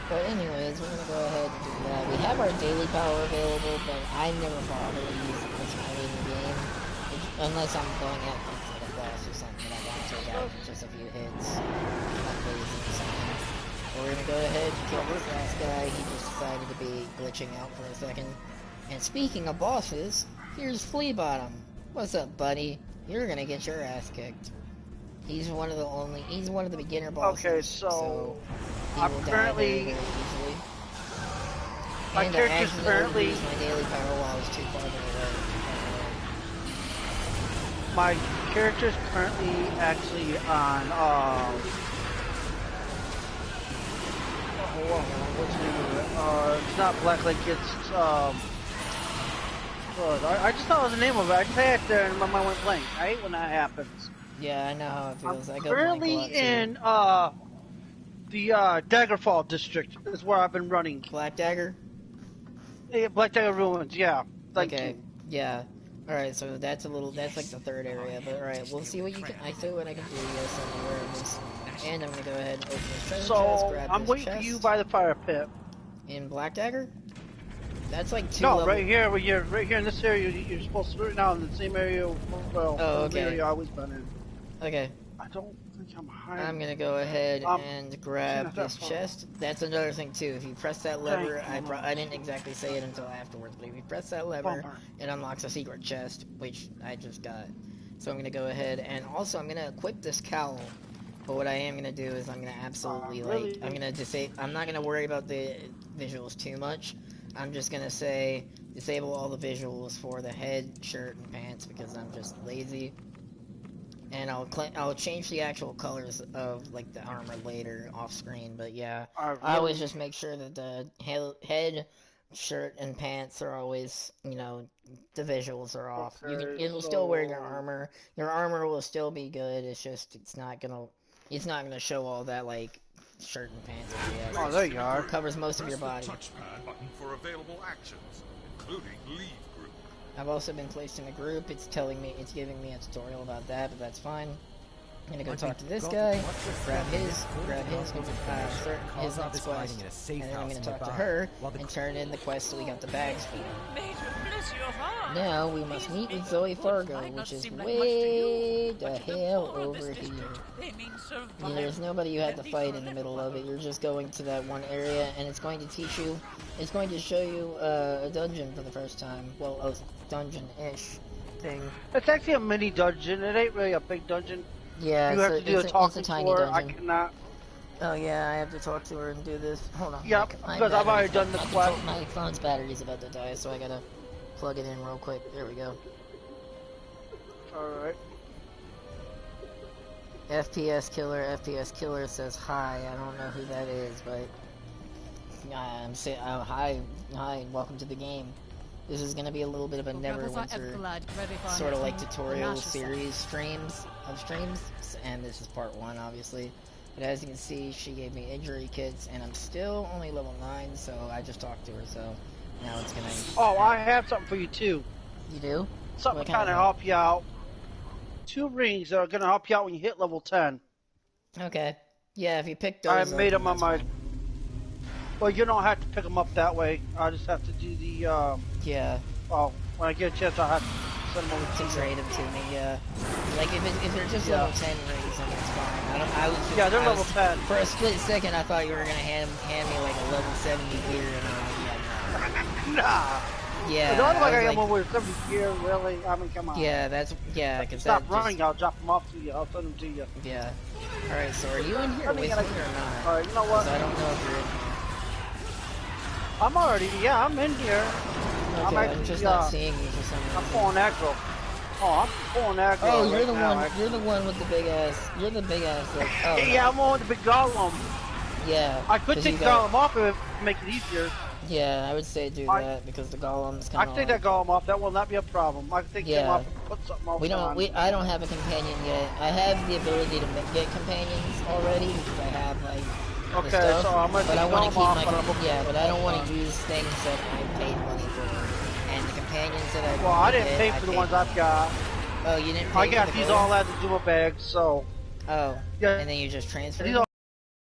But anyways, we're gonna go ahead and do that. We have our daily power available, but I never bother to use it this early in the game. Unless I'm going at like a boss or something that I gotta take out with just a few hits. Not lazy or something. We're gonna go ahead and kill this last guy. He just decided to be glitching out for a second. And speaking of bosses, here's Fleabottom. What's up, buddy? You're gonna get your ass kicked. He's one of the beginner bosses. Okay, so he I'm will die currently- very easily. My And character's I currently- used my daily power while I was too far away. My character's currently actually on, what's the name of it? It's not Blacklink, it's, I just thought it was the name of it. I just had it there and my mind went blank. I hate when that happens. Yeah, I know how it feels. I'm I go blank a currently lot, too. in, the, Daggerfall district is where I've been running. Black Dagger? Yeah, Black Dagger Ruins, yeah. Thank Okay, you. yeah. Alright, so that's like the third area, but alright, we'll see what I see what I can do. Yes, I'm aware of this. And I'm gonna go ahead and open this treasure chest, So, grab I'm this waiting chest. for you by the fire pit. In Black Dagger? That's like two No, level... right here, right here in this area, you're supposed to be right now in the same area, well, Oh, the okay. area I've always been in. Okay, I don't think I'm high. I'm gonna go ahead and grab not that this far. chest. That's another thing too. If you press that lever, I didn't exactly say it until afterwards, but if you press that lever, Bumper. it unlocks a secret chest, which I just got. So I'm gonna go ahead and also I'm gonna equip this cowl. But what I am gonna do is I'm gonna absolutely really? I'm not gonna worry about the visuals too much. I'm just gonna say disable all the visuals for the head, shirt, and pants because I'm just lazy. And I'll change the actual colors of like the armor later off screen. But yeah, I always just make sure that the head, shirt, and pants are always, you know, the visuals are off. It'll still wear your armor. Your armor will still be good. It's just it's not gonna show all that like shirt and pants. BS. Oh, there you are. It covers most of Press your the body. touchpad button for available actions, including leave group. I've also been placed in a group. It's giving me a tutorial about that, but that's fine. I'm gonna go talk to this guy, grab his next quest, and then I'm gonna talk to her and turn in the quest so we got the bags for. Now we must meet with Zoe Fargo, which is way the hell over here. There's nobody you have to fight in the middle of it. You're just going to that one area, and it's going to show you a dungeon for the first time. Well, a dungeon-ish thing. It's actually a mini dungeon. It ain't really a big dungeon. Yeah, You have to do a talking it's a tiny to her. dungeon. I cannot. Oh yeah, I have to talk to her and do this. Hold on. Yep, my because I've already done the quest. My phone's battery's about to die, so I gotta plug it in real quick. There we go. Alright. FPS Killer says hi. I don't know who that is, but I'm saying hi, welcome to the game. This is gonna be a little bit of a Neverwinter sort of like tutorial series streams, and this is part 1, obviously. But as you can see, she gave me injury kits, and I'm still only level 9, so I just talked to her, so now it's gonna... Oh, I have something for you too. You do? Something What to kind of of help you out. 2 rings that are going to help you out when you hit level 10. Okay. Yeah, if you pick those I up, made them on that's my... fine. Well, you don't have to pick them up that way. I just have to do the, Yeah. well, when I get a chance, I'll have to send them over To to you. trade them to me, yeah. Like, if they're just Yeah. level 10 rings, then it's fine. I was just, Yeah, they're I level was- 10. For a split second, I thought you were gonna hand me like a level 70 gear, and I'm like, Nah. yeah. It don't look like I was am over 70 gear, really. I mean, come on. Yeah, because Stop that running, I'll drop them off to you. I'll send them to you. Yeah. Alright, so are you in here Let with me me get or not? Alright, you know 'Cause what? I don't know if you're in I'm already, yeah, I'm in here. here. Okay, I'm actually, just not seeing you for some reason. I'm pulling aggro. Oh, I'm pulling aggro. Oh, you're right the now, one. actually. You're the one with the big ass. You're the big ass. Like, oh, Yeah, I'm on the big golem. yeah. I could 'cause take you the got- golem off of it to make it easier. Yeah, I would say do that because the golem's I kind can of take like... that golem off. That will not be a problem. I can take him Yeah. off and put something else on. I don't have a companion yet. I have the ability to get companions already because I have like the Okay, stuff, so I'm gonna but take I the want to golem keep off, my but I'm gonna yeah, put but I don't stuff want on. to use things that I paid money for, and the companions that I Well, want I to didn't get, pay I for the paid ones I've money. got. Oh, you didn't I pay for got the these gold? all as a Zuma bags, so Oh, yeah, and then you just transferred these them? are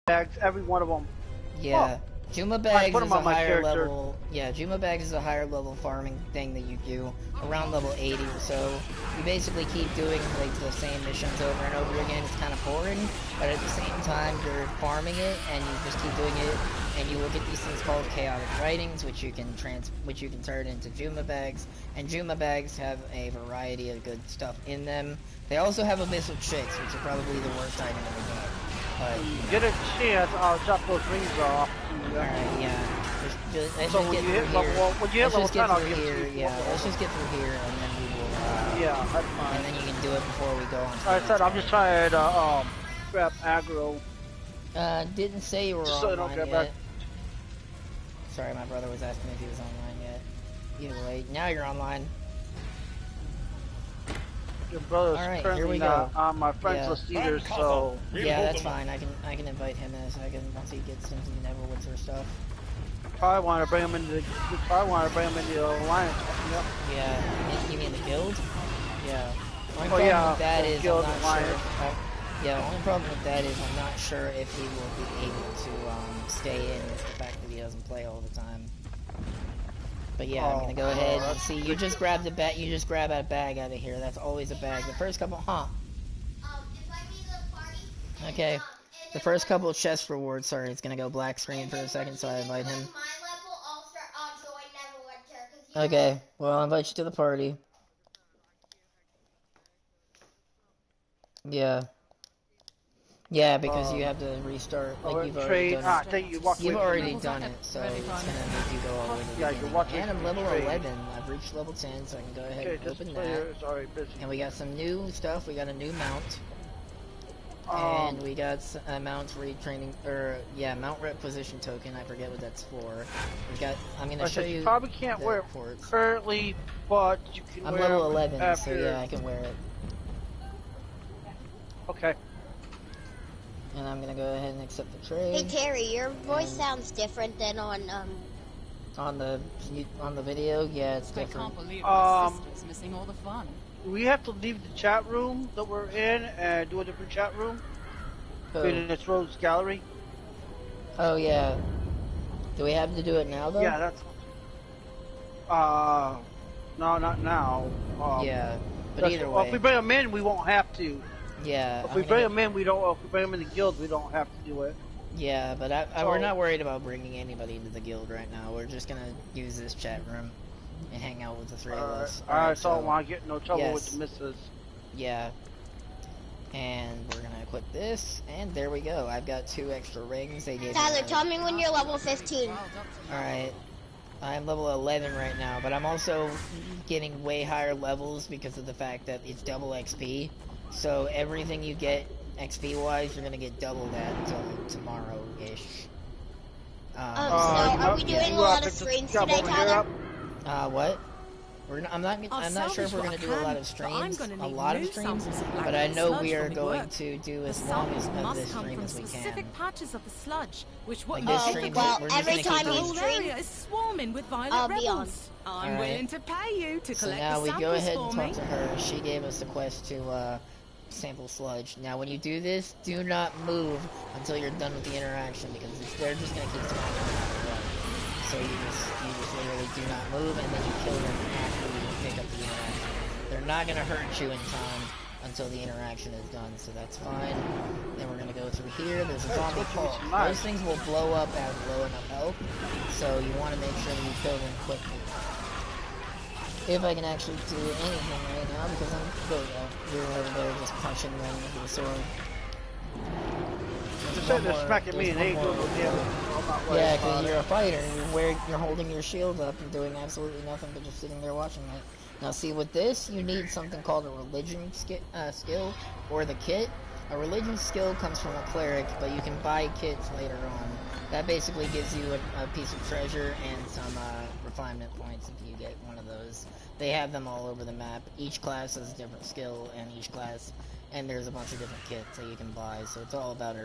bags, every one of them. Oh, Yeah. Juma I Bags put is them a on my higher character. level... Yeah, Juma Bags is a higher level farming thing that you do around level 80 or so. You basically keep doing like the same missions over and over again. It's kind of boring, but at the same time you're farming it and you just keep doing it, and you will get these things called chaotic writings, which you can turn into Juma Bags. And Juma Bags have a variety of good stuff in them. They also have abyssal chicks, which are probably the worst item in the game. But, When you you know. get a chance, I'll chop those rings off. Alright, yeah. Let's So just when get you through hit level, here. when you hit Let's level just get 10, I'll through give it to here. you. Yeah, let's just get through here, and then we will. Yeah, that's And fine. then you can do it before we go on. To Like I the said, next I'm just trying to grab aggro. Didn't say you were Just so I don't online get yet. back. Sorry, my brother was asking if he was online yet. Either way, now you're online. Your brother's All right, here currently we not go. on my friends Yeah. list either, so Yeah, that's fine. I can invite him in a second once he gets into the Neverwinter stuff. probably want to bring him into the alliance. Yep. Yeah, you mean the guild? Yeah. Only Oh problem yeah, with that the is guild I'm not alliance. sure. Yeah, the only problem with that is I'm not sure if he will be able to stay in with the fact that he doesn't play all the time. But yeah, I'm gonna go ahead and see. You just grabbed a bag. You just grab a bag out of here. That's always a bag. The first couple, Invite me to the party. Okay. And The then first couple of chest rewards. Sorry, it's gonna go black screen for a second, so I invite him. my level, I'll start join Neverwinter. 'Cause you Okay. Well, I'll invite you to the party. Yeah. Yeah, because you have to restart. Like you've already trade. done Ah, it. thank you. Walk You've away from already me. done it, so it's gonna make you go all the way to the Yeah, beginning. you're watching And I'm from level trade. 11. I've reached level 10, so I can go ahead Okay, and this open player that. is already busy. And we got some new stuff. We got a new mount. Um, And we got a mount retraining, mount requisition token. I forget what that's for. We got. I'm gonna show you. you probably can't the wear it ports. currently, but you can I'm wear level it 11, after. so yeah, I can wear it. Okay. And I'm gonna go ahead and accept the trade. Hey Terry, your voice And- sounds different than on On the video, yeah, it's I different. can't believe my Um, sister's missing all the fun. We have to leave the chat room that we're in and do a different chat room. In its Rose Gallery. Oh yeah. Do we have to do it now though? Yeah, that's. No, not now. Yeah, but either Well, if way. we bring them in, we won't have to. Yeah. If we bring them in, we don't. If we bring them in the guild, we don't have to do it. Yeah, but we're not worried about bringing anybody into the guild right now. We're just gonna use this chat room and hang out with the three of us. Alright, so I don't want to get in no trouble yes. with the missus. Yeah. And we're gonna equip this, and there we go. I've got 2 extra rings. They gave Tyler, me tell me when you're level 15. Alright. I'm level 11 right now, but I'm also getting way higher levels because of the fact that it's double XP. So everything you get XP-wise, you're gonna get double that until tomorrow-ish. So are we doing a lot of streams today, Tyler? What? I'm not sure if we're gonna do a lot of streams, but I know we are going to do as long as of this stream as we can. Patches of the sludge, which Like this stream, well, we're just every gonna keep time you doing. stream, is swarming with violent I'll be on. rebels. I'm Alright. willing to pay you to So collect now the we samples go ahead for and me. talk to her. She gave us the quest to sample sludge. Now when you do this, do not move until you're done with the interaction because they're just gonna keep spawning no matter what. So you just literally do not move and then you kill them after you pick up the interaction. They're not gonna hurt you in time until the interaction is done, so that's fine. Then we're gonna go through here. There's a zombie pulse. Those things will blow up at low enough health, so you want to make sure that you kill them quickly. If I can actually do anything right now, because you're over there just punching them with a sword. Just say they're smacking me and they ain't doing no damage. Yeah, because you're a fighter. You're holding your shield up and doing absolutely nothing but just sitting there watching it. Now see, with this, you need something called a religion skill, or the kit, A religion skill comes from a cleric, but you can buy kits later on. That basically gives you a piece of treasure and some refinement points if you get one of those. They have them all over the map. Each class has a different skill, and there's a bunch of different kits that you can buy. So it's all about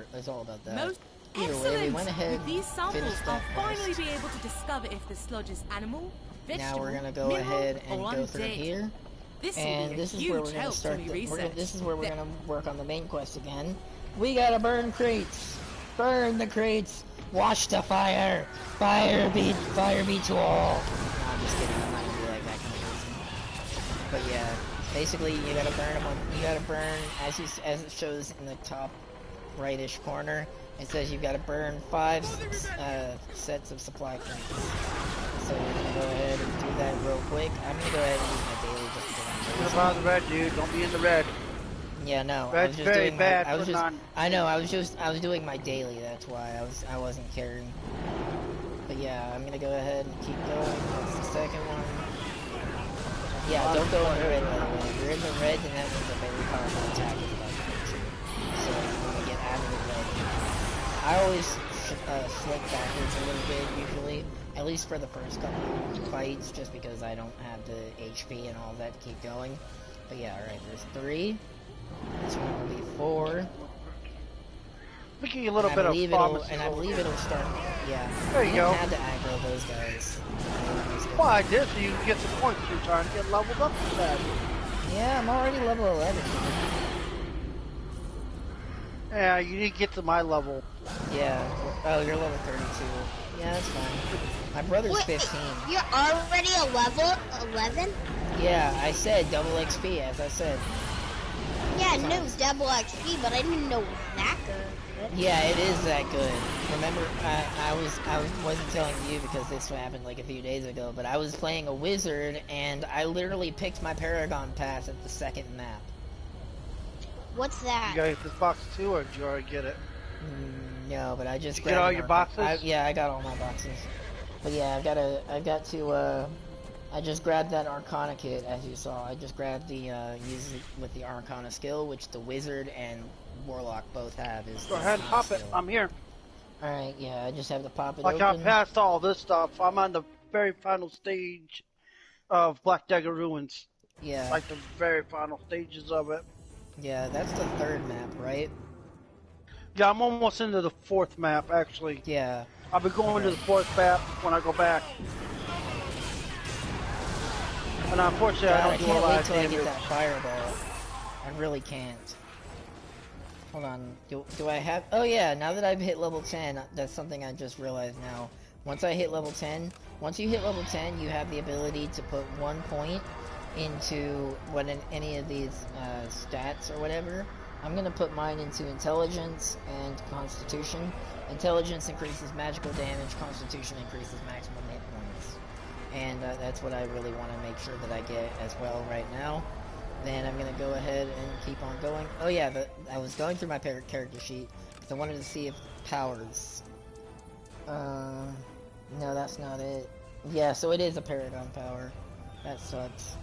that. Most Either excellent. way, we went ahead. With these samples, finished I'll that finally quest. be able to discover if the sludge is animal, vegetable, Now we're gonna go mineral, ahead and or go through undead. here. This will And be a this is huge where we're gonna help to start. me research. This is where we're gonna work on the main quest again. We gotta burn crates. Burn the crates. Watch the fire. Fire be to all. No, I'm just kidding. I'm not gonna be like that kind of person. But yeah, basically you gotta burn them. You gotta burn as it shows in the top rightish corner. It says you've got to burn 5 sets of supply crates. So we're gonna go ahead and do that real quick. I'm gonna go ahead and use my daily just because I'm What lazy. about the red, dude? Don't be in the red. Yeah, no. Red's very bad for non. I know. I was doing my daily. That's why I wasn't caring. But yeah, I'm gonna go ahead and keep going. That's the second one. Yeah, don't go in the red, by the way. If you're in the red, then that means a very powerful attack is about to hit you. So you want to get out of the red. I always flick backwards a little bit, usually. At least for the first couple fights, just because I don't have the HP and all that to keep going. But yeah, alright, there's 3. This one will be 4. Making a little And bit I of believe promises. I believe it'll start. Yeah. There you don't go. have to aggro those guys. Well, I did, so you can get some points. You're trying to get leveled up with that. Yeah, I'm already level 11. Yeah, you need to get to my level. Yeah. Oh, you're level 32. Yeah, that's fine. My brother's Wait, 15. you're already a level 11? Yeah, I said double XP, as I said. Yeah, I knew double XP, but I didn't know it was that good. Yeah, it is that good. Remember, I wasn't telling you because this happened like a few days ago, but I was playing a wizard and I literally picked my Paragon pass at the second map. What's that? You gotta get this box too, or did you already get it? No, but I just Did you get all your boxes? Yeah, I got all my boxes. But yeah, I just grabbed that Arcana kit, as you saw. I just grabbed the, use it with the Arcana skill, which the Wizard and Warlock both have. Go ahead and pop it. I'm here. Alright, yeah, I just have to pop it I open. got past all this stuff. I'm on the very final stage of Black Dagger Ruins. Yeah. Like the very final stages of it. Yeah, that's the 3rd map, right? Yeah, I'm almost into the 4th map, actually. Yeah. I'll be going to the 4th map when I go back. And unfortunately, God, I I don't do a can't lot wait of till I damage. get that fireball. I really can't. Hold on. Do I have... Oh yeah, now that I've hit level 10, that's something I just realized now. Once you hit level 10, you have the ability to put 1 point into any of these stats or whatever. I'm gonna put mine into Intelligence and Constitution. Intelligence increases magical damage, Constitution increases maximum hit points. And that's what I really want to make sure that I get as well right now. Then I'm gonna go ahead and keep on going. Oh yeah, I was going through my character sheet because I wanted to see if powers. No, that's not it. Yeah, so it is a Paragon power. That sucks.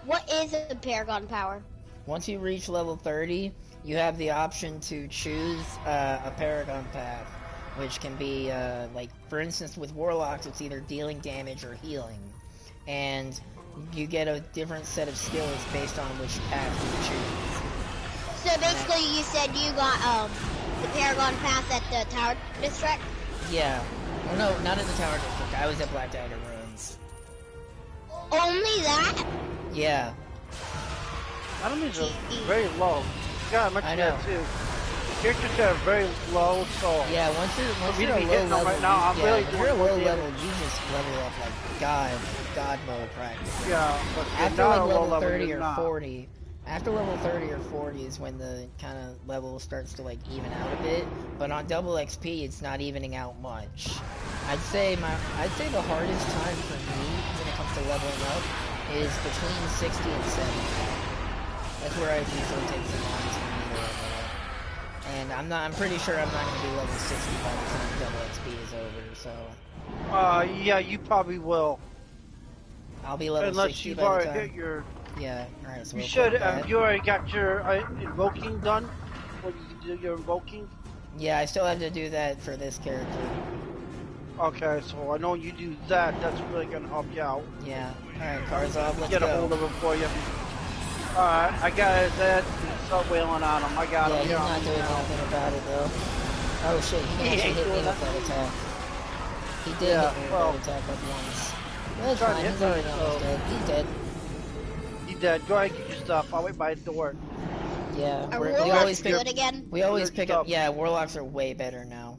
What is a Paragon power? Once you reach level 30, you have the option to choose a Paragon path, which can be, like, for instance, with Warlocks, it's either dealing damage or healing. And you get a different set of skills based on which path you choose. So basically, you said you got the Paragon pass at the Tower District? Yeah. Oh no, not at the Tower District. I was at Black Dagger Ruins. Only that? Yeah. Enemies are very low. God, I I mentioned know. that too. Characters are very low, so Yeah, once me you're to a be low hitting them level, right now, I'm yeah, really if doing you're a more low damage. level, you just level up like God mode practically. yeah, but After not like a low level level, 30 you're or not. 40, after level 30 or 40 is when the kind of level starts to like even out a bit. But on double XP, it's not evening out much. I'd say the hardest time for me when it comes to leveling up is between 60 and 70. That's where I usually take the longest for me to level up. And I'm pretty sure I'm not gonna be level 60 by the time double XP is over. So Yeah, you probably will. I'll be level Unless 60 you've by the already time. hit your... Yeah. All right. So You we'll should, put that. you already got your invoking done? before you can do your invoking? Yeah, I still have to do that for this character. Okay, so I know you do that. That's really gonna help you out. Yeah. Alright, cars off, let's Get a go. hold of him for you. Alright, I got his head. Start wailing on him. I got Yeah, him. he's not doing anything about it though. Oh shit, he He actually ain't hit me doing with that attack. He did hit me with that attack like once. That's trying to fine, hit he's me, already almost so- dead. He's dead. You dead. Go ahead and get your stuff. I'll wait by the door. Yeah, Are we warlocks always pick good again? we always Your pick up. stuff. Yeah, warlocks are way better now.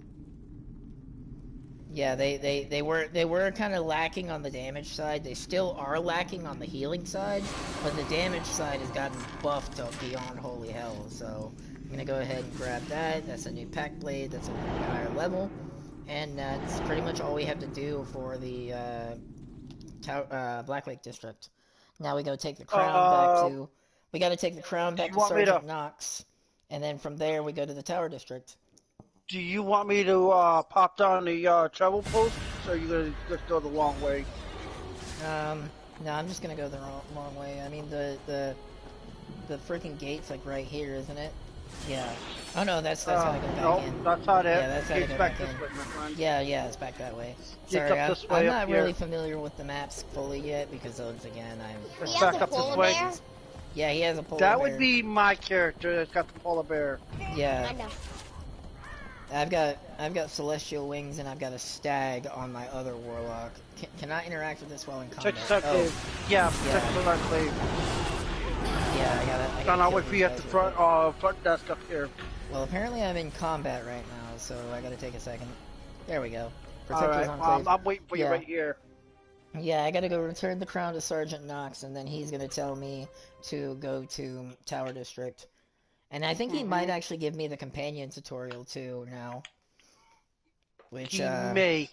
Yeah, they were kind of lacking on the damage side. They still are lacking on the healing side, but the damage side has gotten buffed to beyond holy hell. So I'm gonna go ahead and grab that. That's a new pack blade. That's a higher level, and that's pretty much all we have to do for the Black Lake district. Now we go take the crown back to. We got to take the crown back you to want me to- Sergeant Knox, and then from there we go to the Tower District. Do you want me to pop down the travel post, or are you gonna just go the long way? No, I'm just gonna go the long way. I mean, the freaking gate's like right here, isn't it? Yeah. Oh no, that's how I go back no, in. that's not it. Yeah, that's how I Gate's go back back this in. way, my friend. Yeah, it's back that way. Gate's Sorry, up this way, I'm up not here. really familiar with the maps fully yet because once again, It's He back has a up this polar way. bear? Yeah, he has a polar That bear. would be my character that's got the polar bear. Yeah. I know. I've got celestial wings and I've got a stag on my other warlock. Can I interact with this while in combat? Check this out, Dave. Yeah, check this out, Dave. Yeah, I gotta Don, I'll kill wait for these you at guys the real quick. front desk up here. Well, apparently I'm in combat right now, so I gotta take a second. There we go. Protect Alright, his enclave. I'm waiting for you Yeah. right here. Yeah, I gotta go return the crown to Sergeant Knox, and then he's gonna tell me to go to Tower District. And I think he might actually give me the companion tutorial too now. Which, He may.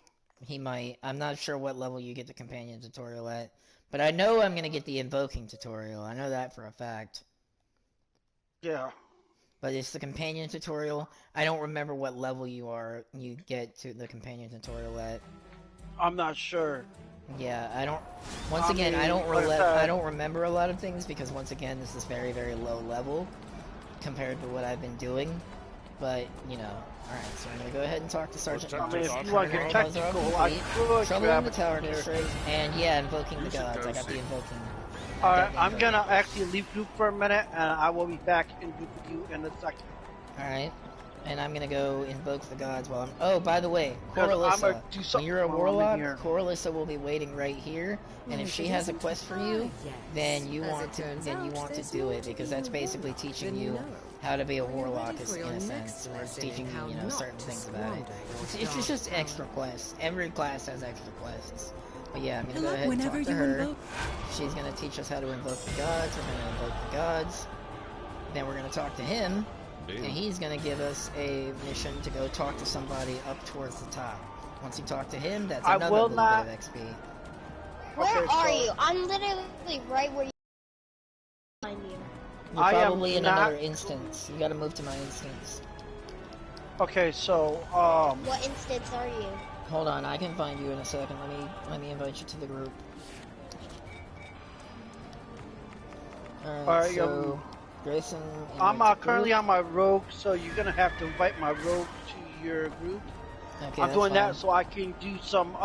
he might. I'm not sure what level you get the companion tutorial at. But I know I'm gonna get the invoking tutorial. I know that for a fact. Yeah. But it's the companion tutorial. I don't remember what level you get to the companion tutorial at. I'm not sure. Yeah, I don't. Once I again, mean, I don't like, I don't remember a lot of things because once again, this is very, very low level compared to what I've been doing. But you know, all right. So I'm gonna go ahead and talk to Sergeant I Knox. mean, if you want to get technical, I could Trouble in grab the a Tower character. District, and yeah, invoking the You should gods. go I got see. the invoking. Alright, the I'm invoking. gonna actually leave group for a minute, and I will be back in group with you in a second. Alright. And I'm gonna go invoke the gods while I'm... Oh, by the way, 'Cause I'm Coralissa. gonna do When something you're a while I'm in warlock, here. Coralissa will be waiting right here, and if she has a quest for you, then you want to do it, because that's basically teaching you how to be a warlock in a sense, or it's teaching you, you know, certain things about it. It's just extra quests. Every class has extra quests. But yeah, I'm gonna go ahead and talk to her. She's gonna teach us how to invoke the gods. We're gonna invoke the gods. Then we're gonna talk to him. And he's gonna give us a mission to go talk to somebody up towards the top. Once you talk to him, that's I another will little not- bit of XP. Where Okay, are so- you? I'm literally right where you find you. You're I am probably in not- another instance. You gotta move to my instance. Okay, so, What instance are you? Hold on, I can find you in a second. Let me invite you to the group. Alright, so Grayson. I'm invite to currently group. on my rogue, so you're gonna have to invite my rogue to your group. Okay, I'm that's doing fine. that so I can do some,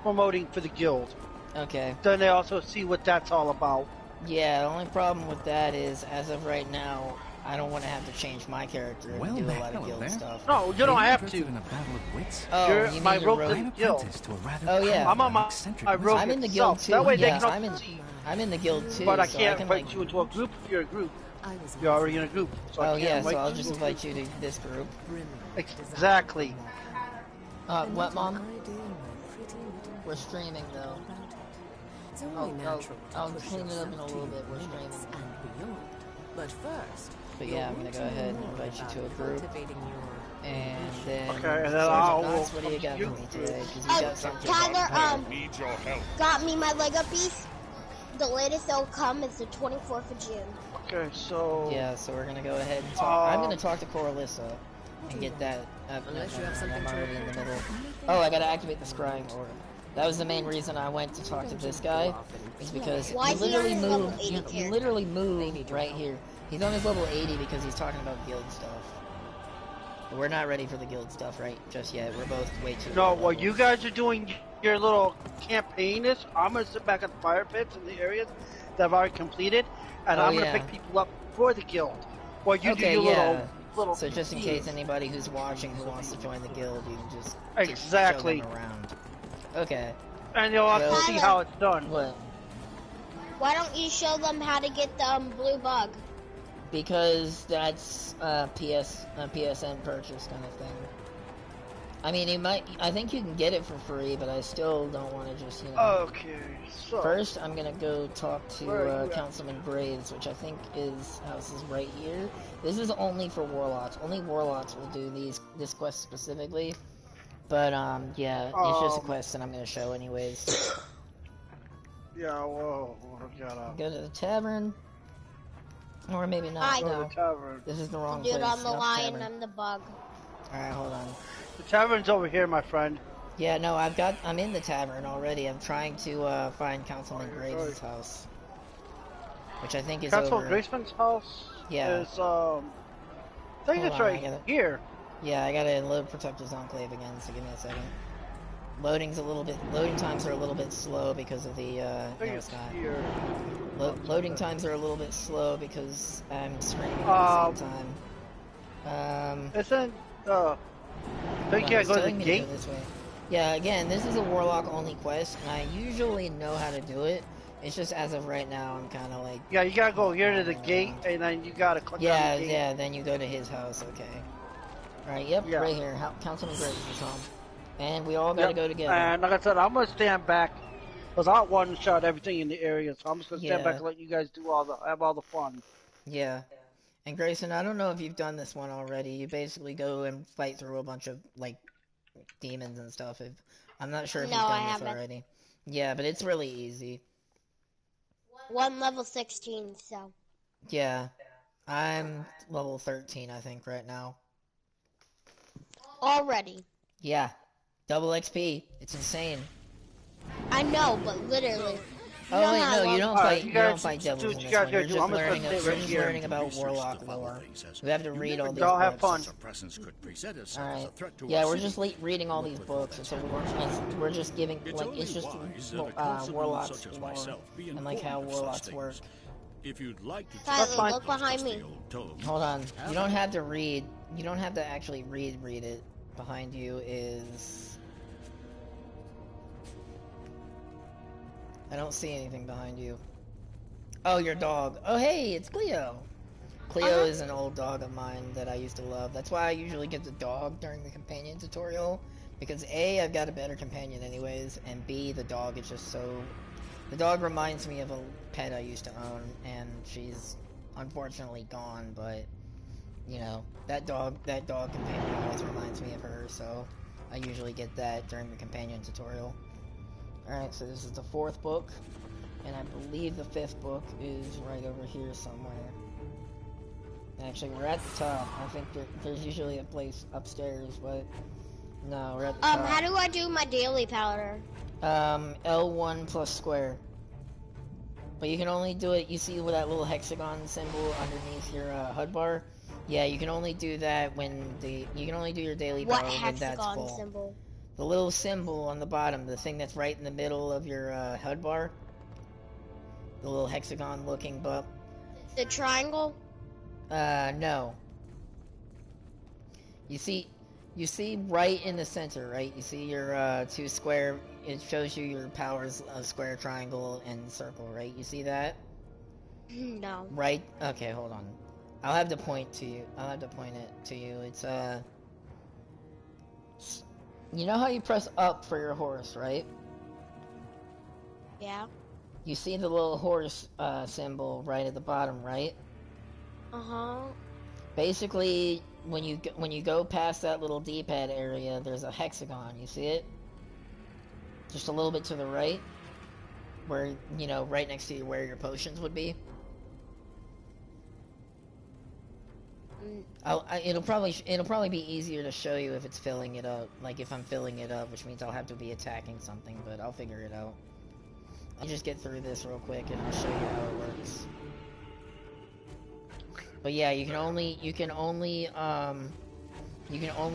promoting for the guild. Okay. Then they also see what that's all about. Yeah, the only problem with that is, as of right now, I don't want to have to change my character and Well, do a the lot of hell guild there. stuff. No, you don't have Interested to. in a battle of wits? Oh, You're you my mean you're rogue rogue? I'm guild. apprenticed to a rather Oh, yeah. I'm on and my, eccentric my wizard. rogue I'm in the guild itself. too. That way they Yeah, can I'm in the guild too. But I so can't can, invite like... you into a group if you're a group. You're already in a group. So I Oh can't yeah, invite so I'll you just to a invite group. you to this group. Exactly. What, Mom? We're streaming though. I'll clean it up in a little bit. We're streaming. But first, But yeah, I'm gonna go ahead and invite you to a group. And then, Okay, and then Sergeant I'll Knox, what do you got you- for me today? 'Cause you got something. Tyler, Need your help. got me my Lego piece. The latest that'll come is the 24th of June. Okay, so Yeah, so we're gonna go ahead and talk. I'm gonna talk to Coralissa and get that. Unless you have something I'm to already in the report. middle. Oh, I gotta activate the scrying order. That was the main reason I went to talk to this guy, is because Why you is he literally on level moved. 80 You literally moved right here. He's on his level 80 because he's talking about guild stuff. But we're not ready for the guild stuff right just yet. We're both way too No, low while level. you guys are doing your little campaign is, I'm gonna sit back at the fire pits in the areas that I've already completed, and I'm gonna pick people up for the guild. While you do your little. So just in case anybody who's watching who wants to join the guild, you can just exactly show them around. Okay. And you'll have to see how it's done. What? Why don't you show them how to get the blue bug? Because that's PSN purchase kind of thing. I mean, I think you can get it for free, but I still don't want to just, Okay, so... First, I'm gonna go talk to Councilman Graves, which I think his house is right here. This is only for Warlocks. Only Warlocks will do this quest specifically. But, yeah, it's just a quest that I'm gonna show anyways. Yeah, whoa, Go to the tavern. Or maybe not. No. This is the wrong place. Dude, I'm the lion, I'm the bug. Alright, hold on. The tavern's over here, my friend. Yeah, no, I'm in the tavern already. I'm trying to find Councilman Graves' house. Which I think is Councilman Graceman's house? Yeah. Is, I think it's right here. Yeah, I gotta load Protector's Enclave again, so give me a second. Loading times are a little bit slow because of the, no, it's not. Loading times are a little bit slow because I'm streaming at the same time. Isn't, think you go to the gate? This way. Yeah, again, this is a Warlock only quest, and I usually know how to do it. It's just as of right now, I'm kind of like... Yeah, you gotta go here to the gate, and then you gotta click on the gate. Yeah, then you go to his house, okay. Alright, yep, right here. Councilman Graves is home. And we all gotta go together. And like I said, I'm gonna stand back, because I one-shot everything in the area, so I'm just gonna stand back and let you guys do have all the fun. Yeah. And Grayson, I don't know if you've done this one already. You basically go and fight through a bunch of, like, demons and stuff. I'm not sure if you've done this already. Yeah, but it's really easy. One level 16, so. Yeah. I'm level 13, I think, right now. Already. Yeah. Double XP. It's insane. I know, but literally. Oh wait, no, you don't fight devils in this one. You're just learning about Warlock lore. We have to read all these books. Have fun. Alright. Yeah, we're just reading all these books, and so we're just giving, like, it's just Warlocks lore, and like how Warlocks work. If you'd like to Tyler, look behind me. Hold on. You don't have to read. You don't have to actually read it. Behind you is... I don't see anything behind you. Oh, your dog. Oh, hey, it's Cleo. Cleo is an old dog of mine that I used to love. That's why I usually get the dog during the companion tutorial. Because A, I've got a better companion anyways, and B, the dog is just so... The dog reminds me of a pet I used to own, and she's unfortunately gone, but... You know, that dog companion always reminds me of her, so I usually get that during the companion tutorial. Alright, so this is the 4th book, and I believe the 5th book is right over here somewhere. Actually, we're at the top. I think there's usually a place upstairs, but no, we're at the top. How do I do my daily powder? L1 plus square. But you can only do it, you see with that little hexagon symbol underneath your HUD bar? Yeah, you can only do that when you can only do your daily power when that's full. What hexagon symbol? The little symbol on the bottom, the thing that's right in the middle of your HUD bar. The little hexagon looking bump. The triangle? No. You see right in the center, right? You see your 2 square, it shows you your powers of square, triangle, and circle, right? You see that? No. Right? Okay, hold on. I'll have to point to you. I'll have to point it to you. It's, you know how you press up for your horse, right? Yeah. You see the little horse, symbol right at the bottom, right? Uh-huh. Basically, when you go past that little D-pad area, there's a hexagon. You see it? Just a little bit to the right. Where, you know, right next to where your potions would be. It'll probably be easier to show you if it's filling it up. Like if I'm filling it up, which means I'll have to be attacking something, but I'll figure it out. I'll just get through this real quick and I'll show you how it works. But yeah, you can only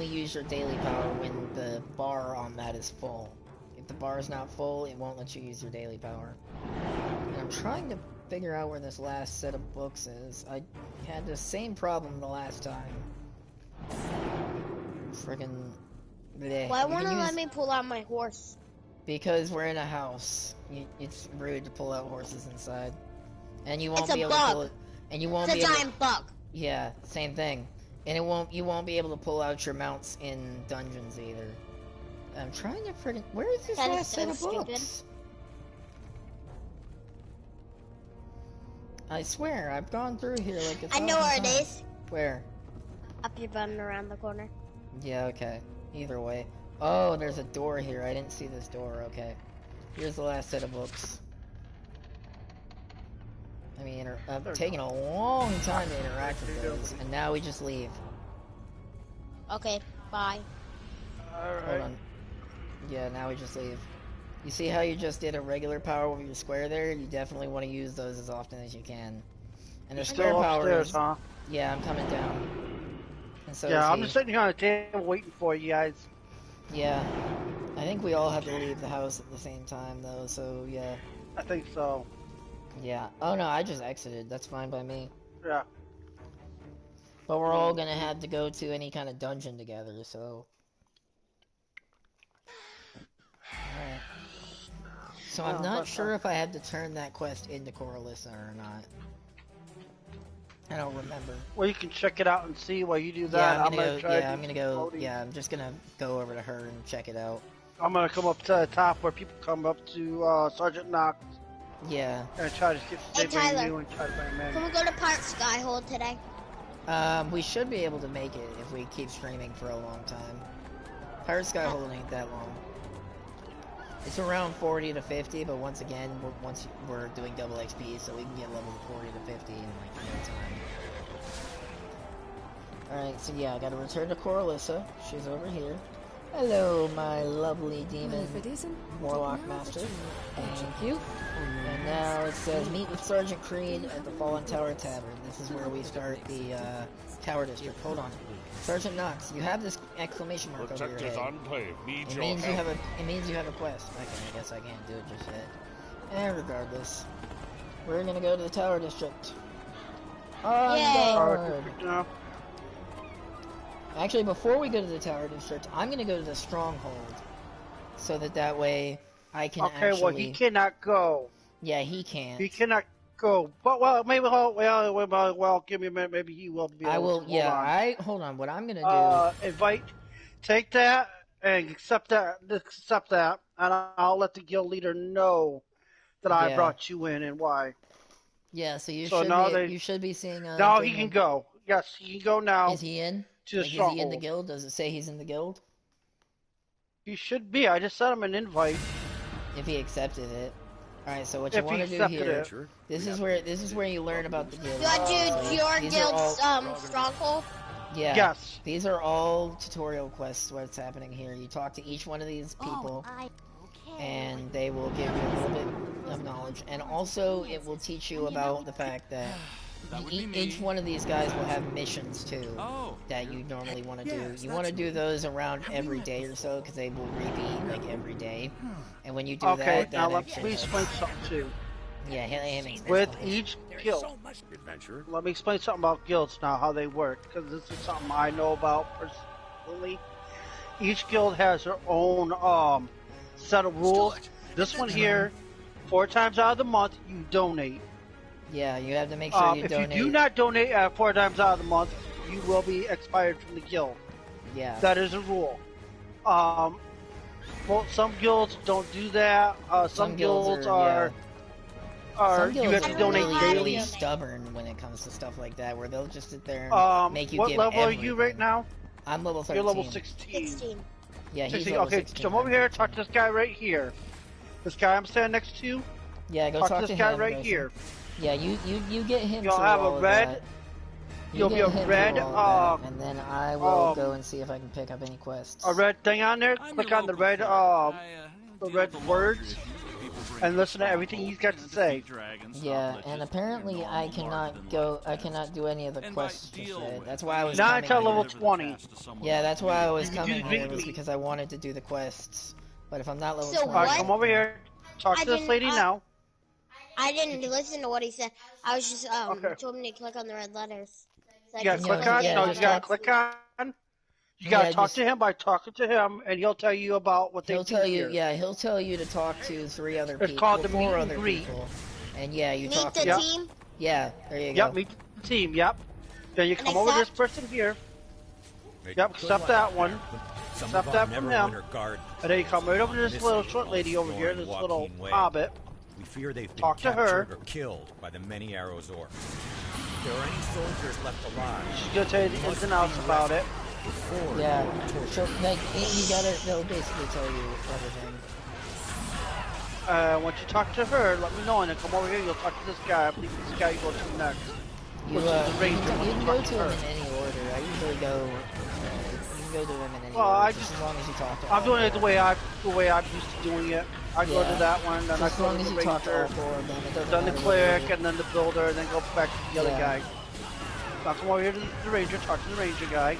use your daily power when the bar on that is full. If the bar is not full, it won't let you use your daily power. And I'm trying to figure out where this last set of books is. I had the same problem the last time. Friggin' bleh. Why You won't can it use- let me pull out my horse? Because we're in a house. It's rude to pull out horses inside. And you won't It's a be able bug. to pull it. And you won't It's be a able giant bug. Yeah, same thing. And you won't be able to pull out your mounts in dungeons either. I'm trying to friggin' where is this That is last set so of stupid. books? I swear, I've gone through here like a I know where thousand it times. is. Where? Up your button around the corner. Yeah, okay. Either way. Oh, there's a door here. I didn't see this door. Okay. Here's the last set of books. I mean, I've taken a long time to interact with those, and now we just leave. Okay, bye. Hold on. Yeah, now we just leave. You see how you just did a regular power with your square there? You definitely want to use those as often as you can. And the square Still power upstairs, is... huh? Yeah, I'm coming down. And so Yeah, is I'm he. just sitting here on the table waiting for you guys. Yeah. I think we all have to leave the house at the same time, though, so yeah. I think so. Yeah. Oh no, I just exited. That's fine by me. Yeah. But we're all gonna have to go to any kind of dungeon together, so... Alright. So I'm not sure if I have to turn that quest into Coralissa or not. I don't remember. Well, you can check it out and see while you do that. Yeah, I'm gonna try go. loading. Yeah, I'm just gonna go over to her and check it out. I'm gonna come up to the top where people come up to Sergeant Knox Yeah. and try to get Hey, Tyler. you and try to bring him Can in. we go to Park Skyhold today? We should be able to make it if we keep streaming for a long time. Pirate Skyhold ain't that long. It's around 40 to 50, but once again, we're doing double XP, so we can get level 40 to 50 in like no time. Alright, so yeah, I gotta return to Coralissa. She's over here. Hello, my lovely demon If it isn't, Warlock Master. Thank you. And now it says, meet with Sergeant Creed at the Fallen Tower Tavern. This is where we start the Tower District. Hold on. Sergeant Knox, you have this exclamation mark over your Protectors head. enclave needs It your means help. it means you have a quest. Okay, I guess I can't do it just yet. And regardless, we're gonna go to the Tower District. On Yay. guard. No. Actually, before we go to the Tower District, I'm gonna go to the Stronghold, so that way I can Okay, actually. well, he cannot go. Yeah, he can't. He cannot go. But, well, maybe, well, give me a minute. Maybe he will be able I will. to. Yeah, hold on. What I'm gonna do. Invite, take that, and accept that, and I'll let the guild leader know that I Yeah. brought you in and why. Yeah, so you So should now be. they- You should be seeing. Now he Damon. can go. Yes, he can go now. Is he in? To the Like, is he in the Stronghold. guild? Does it say he's in the guild? He should be. I just sent him an invite. If he accepted it. All right. So what you If he want to do accepted here? it. Sure. This is where you learn about the guild. You want to do your These are guild's all- stronghold? Yeah. Yes. These are all tutorial quests. What's happening here? You talk to each one of these people, and they will give you a little bit of knowledge, and also it will teach you about the fact that That would be me. each one of these guys will have missions too Oh, that you normally want to Yes, do. You want to that's do me. those around every day or so because they will repeat like every day. And when you do Okay, that, now that let actually me explain helps. something too. Yeah, him explain With something. each guild, adventure. let me explain something about guilds now, how they work, because this is something I know about personally. Each guild has their own set of rules. This one here, 4 times out of the month, you donate. Yeah, you have to make sure you If donate. you do not donate 4 times out of the month, you will be expired from the guild. Yeah. That is a rule. Well, some guilds don't do that. Some guilds are Some you guilds have to are donate really daily. stubborn when it comes to stuff like that, where they'll just sit there and make you What give level are everything. you right now? I'm level 13. You're level 16. 16. Yeah, he's 16. level Okay, 16. come over here. Talk to this guy right here. This guy I'm standing next to. Yeah, go Talk talk to to this guy him. right Grayson. here. Yeah, you get him You'll through have all a of red- that. you'll be get a him through red, all of that, and then I will go and see if I can pick up any quests. A red thing on there. I'm Click your on the local red clerk. I, the deal red with the words. larger issues of people's and listen to everything he's got to say. Yeah, and apparently I cannot do any of the quests just yet. That's why I was Not coming until here. level 20. Yeah, that's why I was You coming do here, beat was me. because I wanted to do the quests. But if I'm not level So 20... Alright, what? come over here. Talk I to this didn't- lady now. I didn't listen to what he said. I was just Okay. told me to click on the red letters. So I You gotta just click clicked on. it No, on you gotta it. click on. You gotta Yeah, talk just- to him by talking to him, and he'll tell you about what they He'll do tell you, here. yeah, he'll tell you to talk to 3 other It's people. called the meet 4 and other greet. people. And yeah, you Meet talk the to Yep. team. Yeah, there you Yep, go. meet the team. Yep. Then you And come over to this accept? person here. Make Yep, it accept that one. Some Accept of that our from him. Neverwinter guard. And then you come right over to this This little is short lady over here, this Lord little Joaquin Way. hobbit. We fear they've been Talk to her. captured or killed by the many arrows orcs. If there are any soldiers left alive, She's gonna tell you the ins and outs about it. before Yeah, you are tortured. so, like, you gotta, they'll basically tell you everything. Once you talk to her, let me know, and then come over here. You'll talk to this guy. I believe this guy you go to next. You, Which is the you ranger can, when you you can go talk to to him her. in any order. I usually go, you can go to him in any Well, order, I just just- as long as you talk to I'm all doing it four. the way I'm used to doing it. I go to Yeah. that one, then I Just as go long to as the you talk to all ranger, 4 of them, it doesn't then the matter what cleric, order. and then the builder, and then go back to the other Yeah. guy. Now come over here to the ranger. Talk to the ranger guy.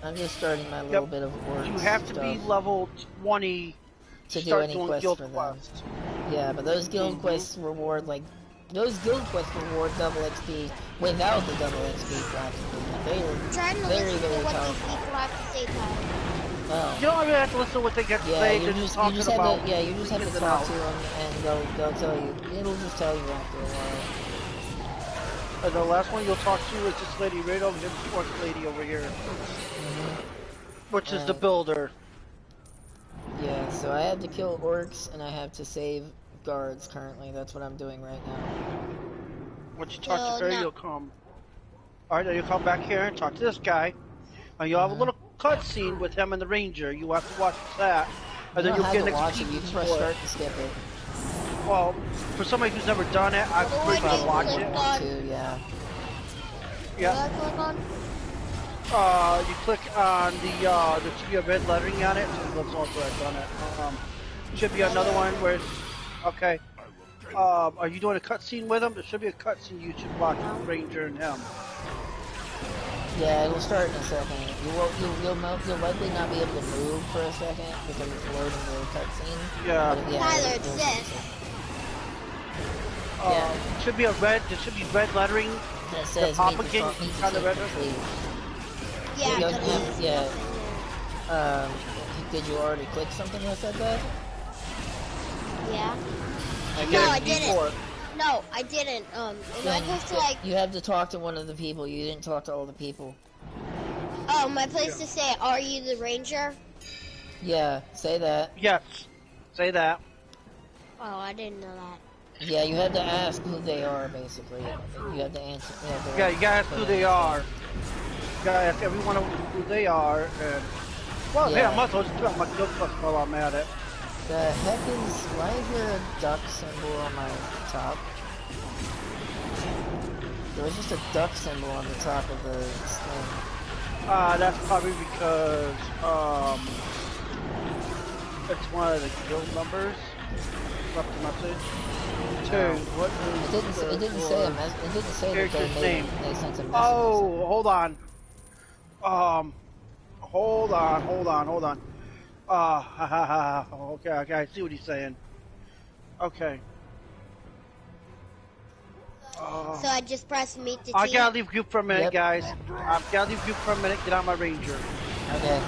I'm just starting my little bit of work. You have to be level 20 to do start any doing quests guild for them. quests. Yeah, but those guild quests reward those guild quests reward double XP without the double XP practically. They are I'm trying to very, listen very to what these powerful. people have to say, Tyler. You don't really have to listen to what they get to Yeah, say. you They're just talking have about to you just have ins to and talk outs. to them and they'll tell you. It'll just tell you after a while. And the last one you'll talk to is this lady right over here, this orc lady over here, which is the builder. Yeah, so I have to kill orcs and I have to save guards currently. That's what I'm doing right now. Once you talk Well, to her, no. you'll come. Alright, then you'll come back here and talk to this guy. And you'll have a little cutscene with him and the ranger. You have to watch that. And You then don't you'll have get to an watch XP it. You can press for start it. to skip it. Well, for somebody who's never done it, I What do I prefer to do? watch Click it. on- Too, yeah. Yeah. What do I click on? You click on there should be a red lettering on it. So that's also I've done it. Should be another one where it's, okay. Are you doing a cutscene with him? There should be a cutscene you should watch with the ranger and him. Yeah, it'll start in a second. You'll likely not be able to move for a second because it's loading the cutscene. Yeah. But, yeah, Tyler, it'll- it's this. Should be there should be red lettering. That says propagate meet the kind of team red- complete. Yeah, You but don't it have- is yeah. nothing Did you already click something that said that? there. Yeah. And No, there's I didn't. D4. No, I didn't. Am I Then supposed to like? you have to talk to one of the people. You didn't talk to all the people. Oh, my place to say, "Are you the ranger?" Yeah, say that. Yes. Say that. Oh, I didn't know that. Yeah, you have to ask who they are, basically. You have to answer. Yeah, you gotta ask who they are. You gotta ask everyone who they are. And well, Yeah. I might as well just put my guild quest while I'm at it. The heck is... Why is there a duck symbol on my top? There was just a duck symbol on the top of the thing. That's probably because it's one of the guild numbers. Left a message. Two. What is It didn't say a mess. It didn't say that character's name? they sent a message. Oh, hold on. Hold on. Okay, I see what he's saying. Okay. So I just press meet the I team. gotta leave group for a minute, Yep. guys. I've gotta leave group for a minute. Get on my ranger. Okay.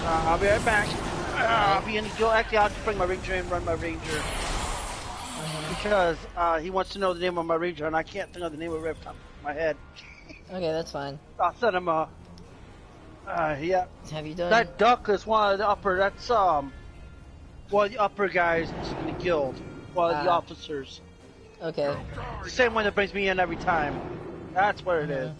I'll be right back. I'll be in the guild. Actually, I'll just bring my ranger and run my ranger. Because he wants to know the name of my ranger, and I can't think of the name of it off the top of my head. Okay, that's fine. I'll send him a. Yeah. Have you done... That duck is one of the upper. That's one of the upper guys in the guild. One of the officers. Okay. The same one that brings me in every time. That's what it is.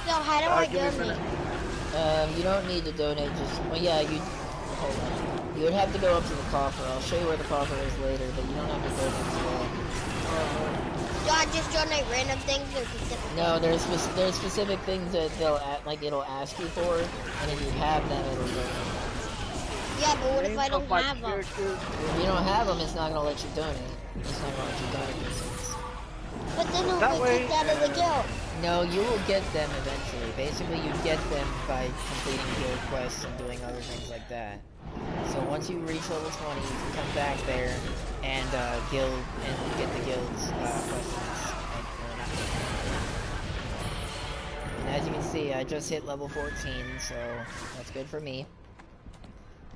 So how do I Give me a donate? minute. You don't need to donate, just... Well, yeah, you... Hold on. You would have to go up to the coffer. I'll show you where the coffer is later, but you don't have to donate today. Do I just donate random things or specific No, things? there's specific things that it'll ask you for, and if you have them, it'll go. Yeah, but what if Name I of don't my have them? character. If you don't have them, it's not gonna let you donate. It's not gonna let you donate these things. But then I'll That get way, kicked out of the guild. No, you will get them eventually. Basically, you get them by completing guild quests and doing other things like that. So once you reach level 20, you can come back there and get the guild's questions. And as you can see, I just hit level 14, so that's good for me.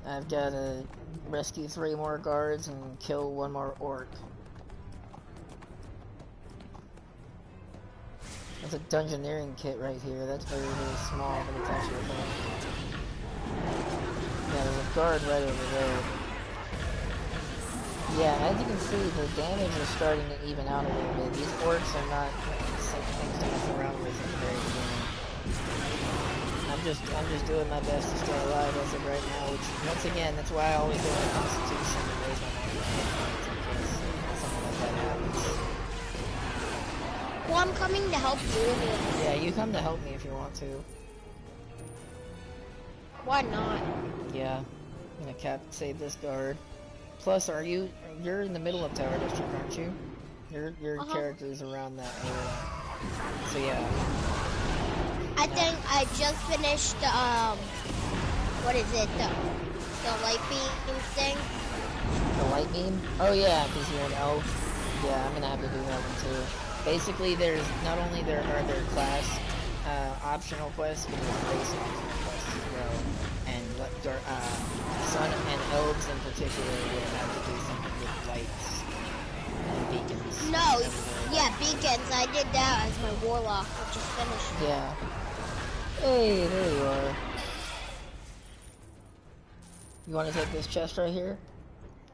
I've got to rescue 3 more guards and kill 1 more orc. There's a dungeoneering kit right here. That's very, very small, but it's actually a thing. Yeah, there's a guard right over there. Yeah, as you can see, the damage is starting to even out a little bit. These orcs are not things to mess around with at the very beginning. I'm just doing my best to stay alive as of right now, which, once again, that's why I always do my constitution to raise my life points in case something like that happens. Well, I'm coming to help you anyway. Yeah, you come to help me if you want to. Why not? Yeah, I'm gonna save this guard. Plus, you're in the middle of Tower District, aren't you? Your character's around that area. So yeah. I think I just finished, what is it, the light beam thing? The light beam? Oh yeah, because you're an elf. Yeah, I'm gonna have to do that one too. Basically, there's not only are there class optional quests, but there's race optional quests as well. And sun and elves in particular will have to do something with lights and beacons. No, yeah, beacons. I did that as my warlock, which is finished. Yeah. Hey, there you are. You want to take this chest right here?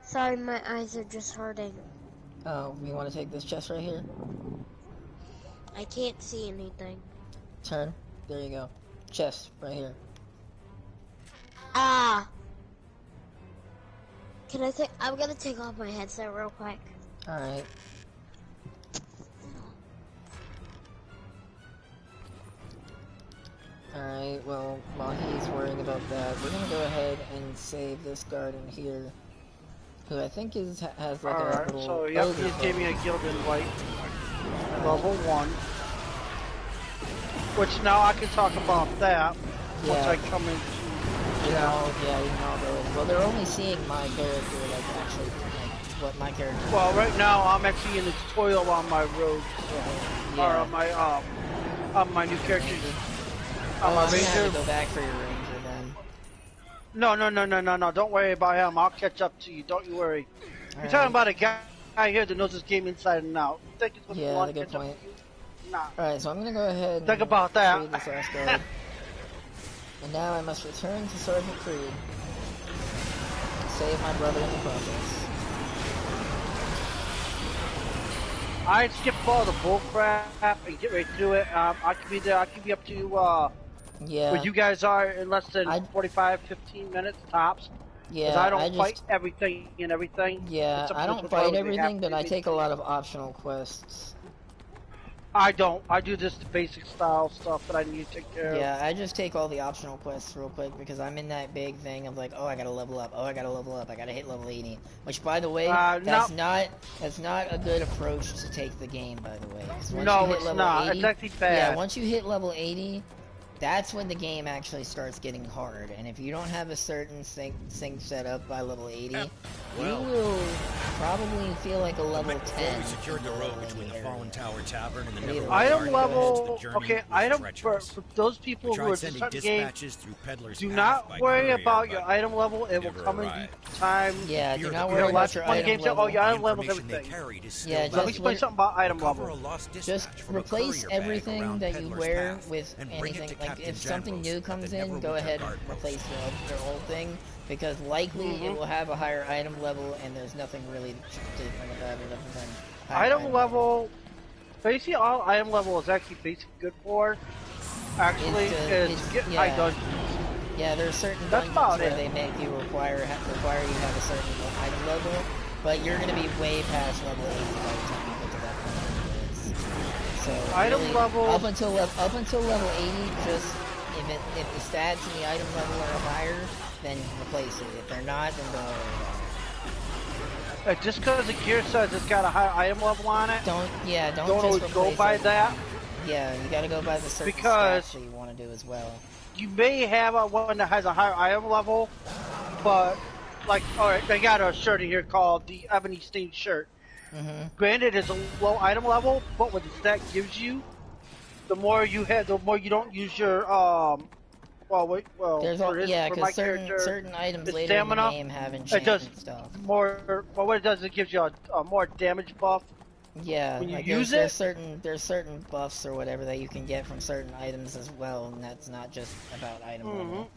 Sorry, my eyes are just hurting. Oh, you want to take this chest right here? I can't see anything. Turn. There you go. Chest right here. Ah. I'm gonna take off my headset real quick. Alright. Alright, well, while he's worrying about that, we're gonna go ahead and save this guard in here, who I think has like a little... So, yep, he's gave me a guild invite. Level 1. Which now I can talk about that once I come into... You can all go in. Well, they're only seeing my character, like, actually, like, what my character... Well, right now, I'm actually in the tutorial on my road, so... Yeah. Or on my new character. I'm gonna have to go back for your ranger then. No, don't worry about him. I'll catch up to you. Don't you worry. You're talking about a guy here that knows this game inside and out. You think it's Yeah, that's a good point. Nah. Alright, so I'm gonna go ahead and think about that. free this last guard. And now I must return to Sergeant Creed. And save my brother in the process. I'd skip all the bull crap and get right through it. I can be there. I can be up to where you guys are in less than 45, 15 minutes tops. Yeah, I don't fight everything and everything. Yeah, I don't fight everything, but I take a lot of optional quests. I don't. I do just the basic style stuff that I need to take care of. Yeah, I just take all the optional quests real quick because I'm in that big thing of like, oh, I gotta level up. Oh, I gotta level up. I gotta hit level 80. Which, by the way, that's not a good approach to take the game. By the way, once No, you hit it's level not. 80, It's actually bad. Yeah, once you hit level 80, that's when the game actually starts getting hard. And if you don't have a certain thing set up by level 80, you will probably feel like a level 10. We secured the road between the Fallen Tower Tavern and the Neverwinter. Item level, okay, item for those people who are just starting the game, do not worry about your item level, it will come in time. Yeah, do not worry about your item level. Oh, your item level is everything. Yeah, let me explain something about item level. Just replace everything that you wear with anything. Like, if something new comes in, go ahead and replace your old thing, because likely it will have a higher item level, and there's nothing really different about it other than item level. Basically, all item level is actually basically good for. Actually, is get high dungeons. Yeah, there are certain dungeons where they make you require you have a certain item level, but you're gonna be way past level 80 by the time you get to that point. So Item really, level- up until level 80, just if the stats in the item level are higher, then replace it. If they're not, then don't worry about it. Just because the gear says it's got a high item level on it, Don't don't just always go replace by it. that. Yeah, you gotta go by the certain Because- stats that you want to do as well. You may have one that has a higher item level, but like, alright, they got a shirt in here called the Ebony Stain shirt. Granted, it's a low item level, but what the stat gives you, the more you have, the more you don't use your There's for my because character, certain items the later in the stamina, game have it enchantment does stuff. more. Well, what it does, it gives you a more damage buff. Yeah, when you like use there's certain buffs or whatever that you can get from certain items as well, and that's not just about item level.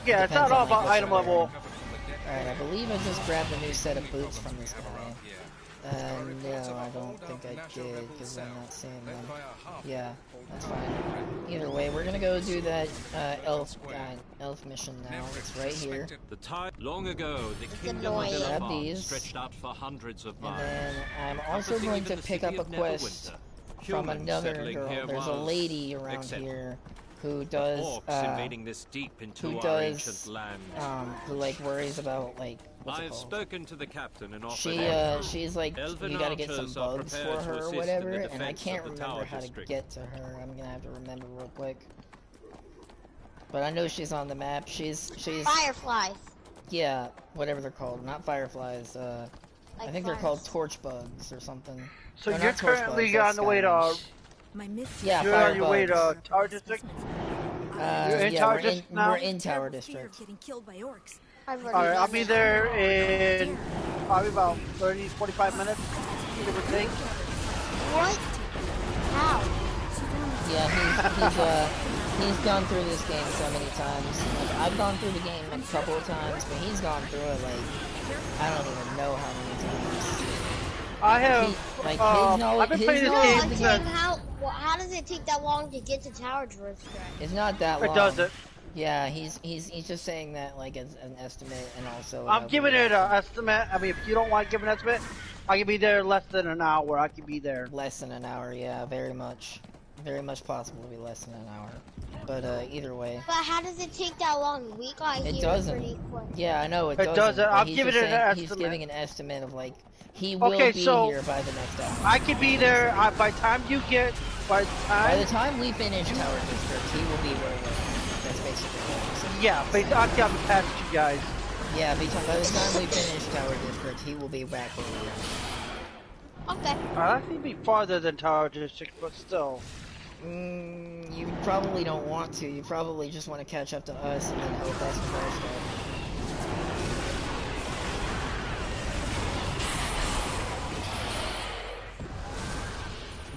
Yeah, it's not Depends all on, like, about what item you're level. wearing. Alright, I believe I just grabbed a new set of boots from this guy. No, I don't think I did, because I'm not seeing them. Yeah, that's fine. Either way, we're gonna go do that elf mission now. It's right here. The time long ago, the kingdom annoying. of Grab Illivan these. stretched out for hundreds of And miles. then I'm also Encompassing going even to the pick up city a of quest Neverwinter. from Humans another settling girl. here There's a was lady around accepted. here who does Orcs invading this deep into who our does ancient land. who like worries about like what's it I've called? spoken to the captain and offered She's like, Elven you gotta get some archers are bugs for prepared to her or assist in whatever, the and I defense can't of the remember Tower how to District. get to her. I'm gonna have to remember real quick. But I know she's on the map. She's Fireflies. yeah, whatever they're called. Not fireflies. I think they're called fires. torch bugs or something. So No, you're not torch currently bugs, that's on the way to. Skyrim. My myth Yeah, You're fire on your way bugs. to Tower District. You're in Yeah, Tower we're in District now? we're in Tower District. getting killed by orcs. I've already Alright, I'll done be that. there in probably about 30, 45 minutes. Give or take. What? How? Yeah, he's gone through this game so many times. Like, I've gone through the game a couple of times, but he's gone through it like I don't even know how many times. I have. His I've knowledge, been his playing this No, game I'm since. saying how does it take that long to get to Tower District? it's not that long. It doesn't. Yeah, he's just saying that like as an estimate, and also. I'm giving it an estimate. I mean, if you don't want to give an estimate, I can be there less than an hour. I can be there. Less than an hour, yeah, very much possible to be less than an hour. But either way, But how does it take that long? We got it here doesn't. pretty quick. Yeah, I know it It doesn't. doesn't. but I'm he's giving just it an saying- He's estimate. giving an estimate of like he will Okay, be so- here by the next hour. I can be there by the time you get. By By the the time. time we finish Tower District, he will be where we're. That's basically what I'm saying. Yeah, basically, I'll be past you guys. Yeah, by the time we finish Tower District, he will be back where we are. Okay. I think be farther than Tower District, but still. You probably don't want to. You probably just want to catch up to us and then help us with our stuff.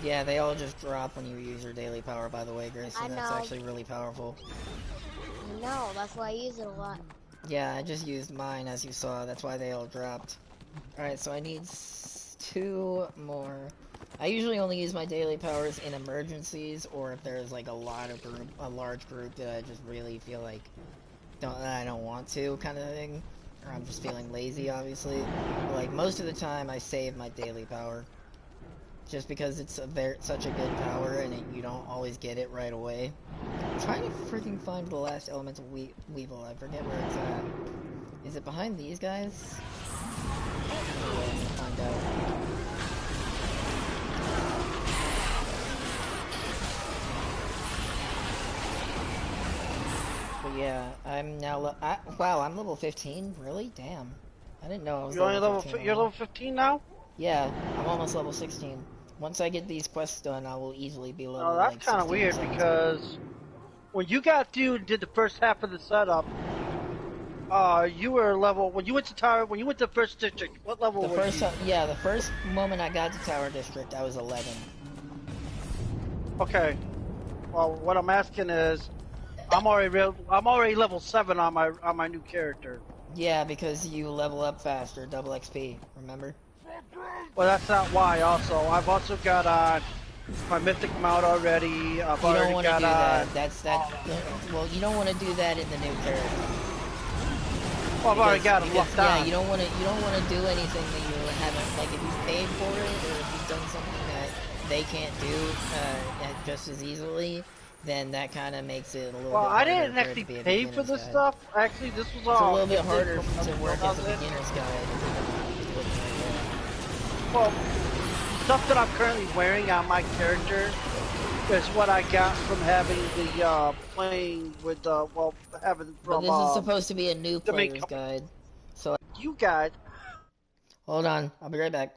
Yeah, they all just drop when you use your daily power, by the way, Grayson. I That's know. actually really powerful. No, that's why I use it a lot. Yeah, I just used mine, as you saw. That's why they all dropped. Alright, so I need 2 more. I usually only use my daily powers in emergencies, or if there's like a large group that I just really feel like I don't want to, kind of thing. Or I'm just feeling lazy, obviously. But, like, most of the time I save my daily power. Just because it's such a good power and you don't always get it right away. I'm trying to freaking find the last elemental weevil. I forget where it's at. Is it behind these guys? Anyway, I'm gonna find out. But yeah, I'm now. Wow, I'm level 15. Really? Damn. I didn't know I was. You're only level. 15 You're level 15 now. Yeah, I'm almost level 16. Once I get these quests done, I will easily be level. Oh, that's like, kind of 16, weird 17. because when you got through and did the first half of the setup, you were level. When you went to Tower, when you went to first district, what level The were first, you? yeah, the first moment I got to Tower District, I was 11. Okay. Well, what I'm asking is, I'm already level 7 on my new character. Yeah, because you level up faster, double XP. Remember? Well, that's not why. Also, I've also got on my mythic mount already. I've You don't already want to got do on. that. That's that. Well, you don't want to do that in the new character. Well, I've already got them because, locked on. yeah, you don't want to do anything that you haven't, like if you paid for it or if you've done something that they can't do just as easily, then that kind of makes it a little Well, bit I harder didn't for it actually to be a pay for beginner's this guide. stuff. Actually, this was It's a all little bit gifted harder from to work someone as a else. beginner's guide. Just looking right there. Well, stuff that I'm currently wearing on my character is what I got from having the playing with having But from this is supposed to be a new the main player's company. guide. So You guys. hold on, I'll be right back.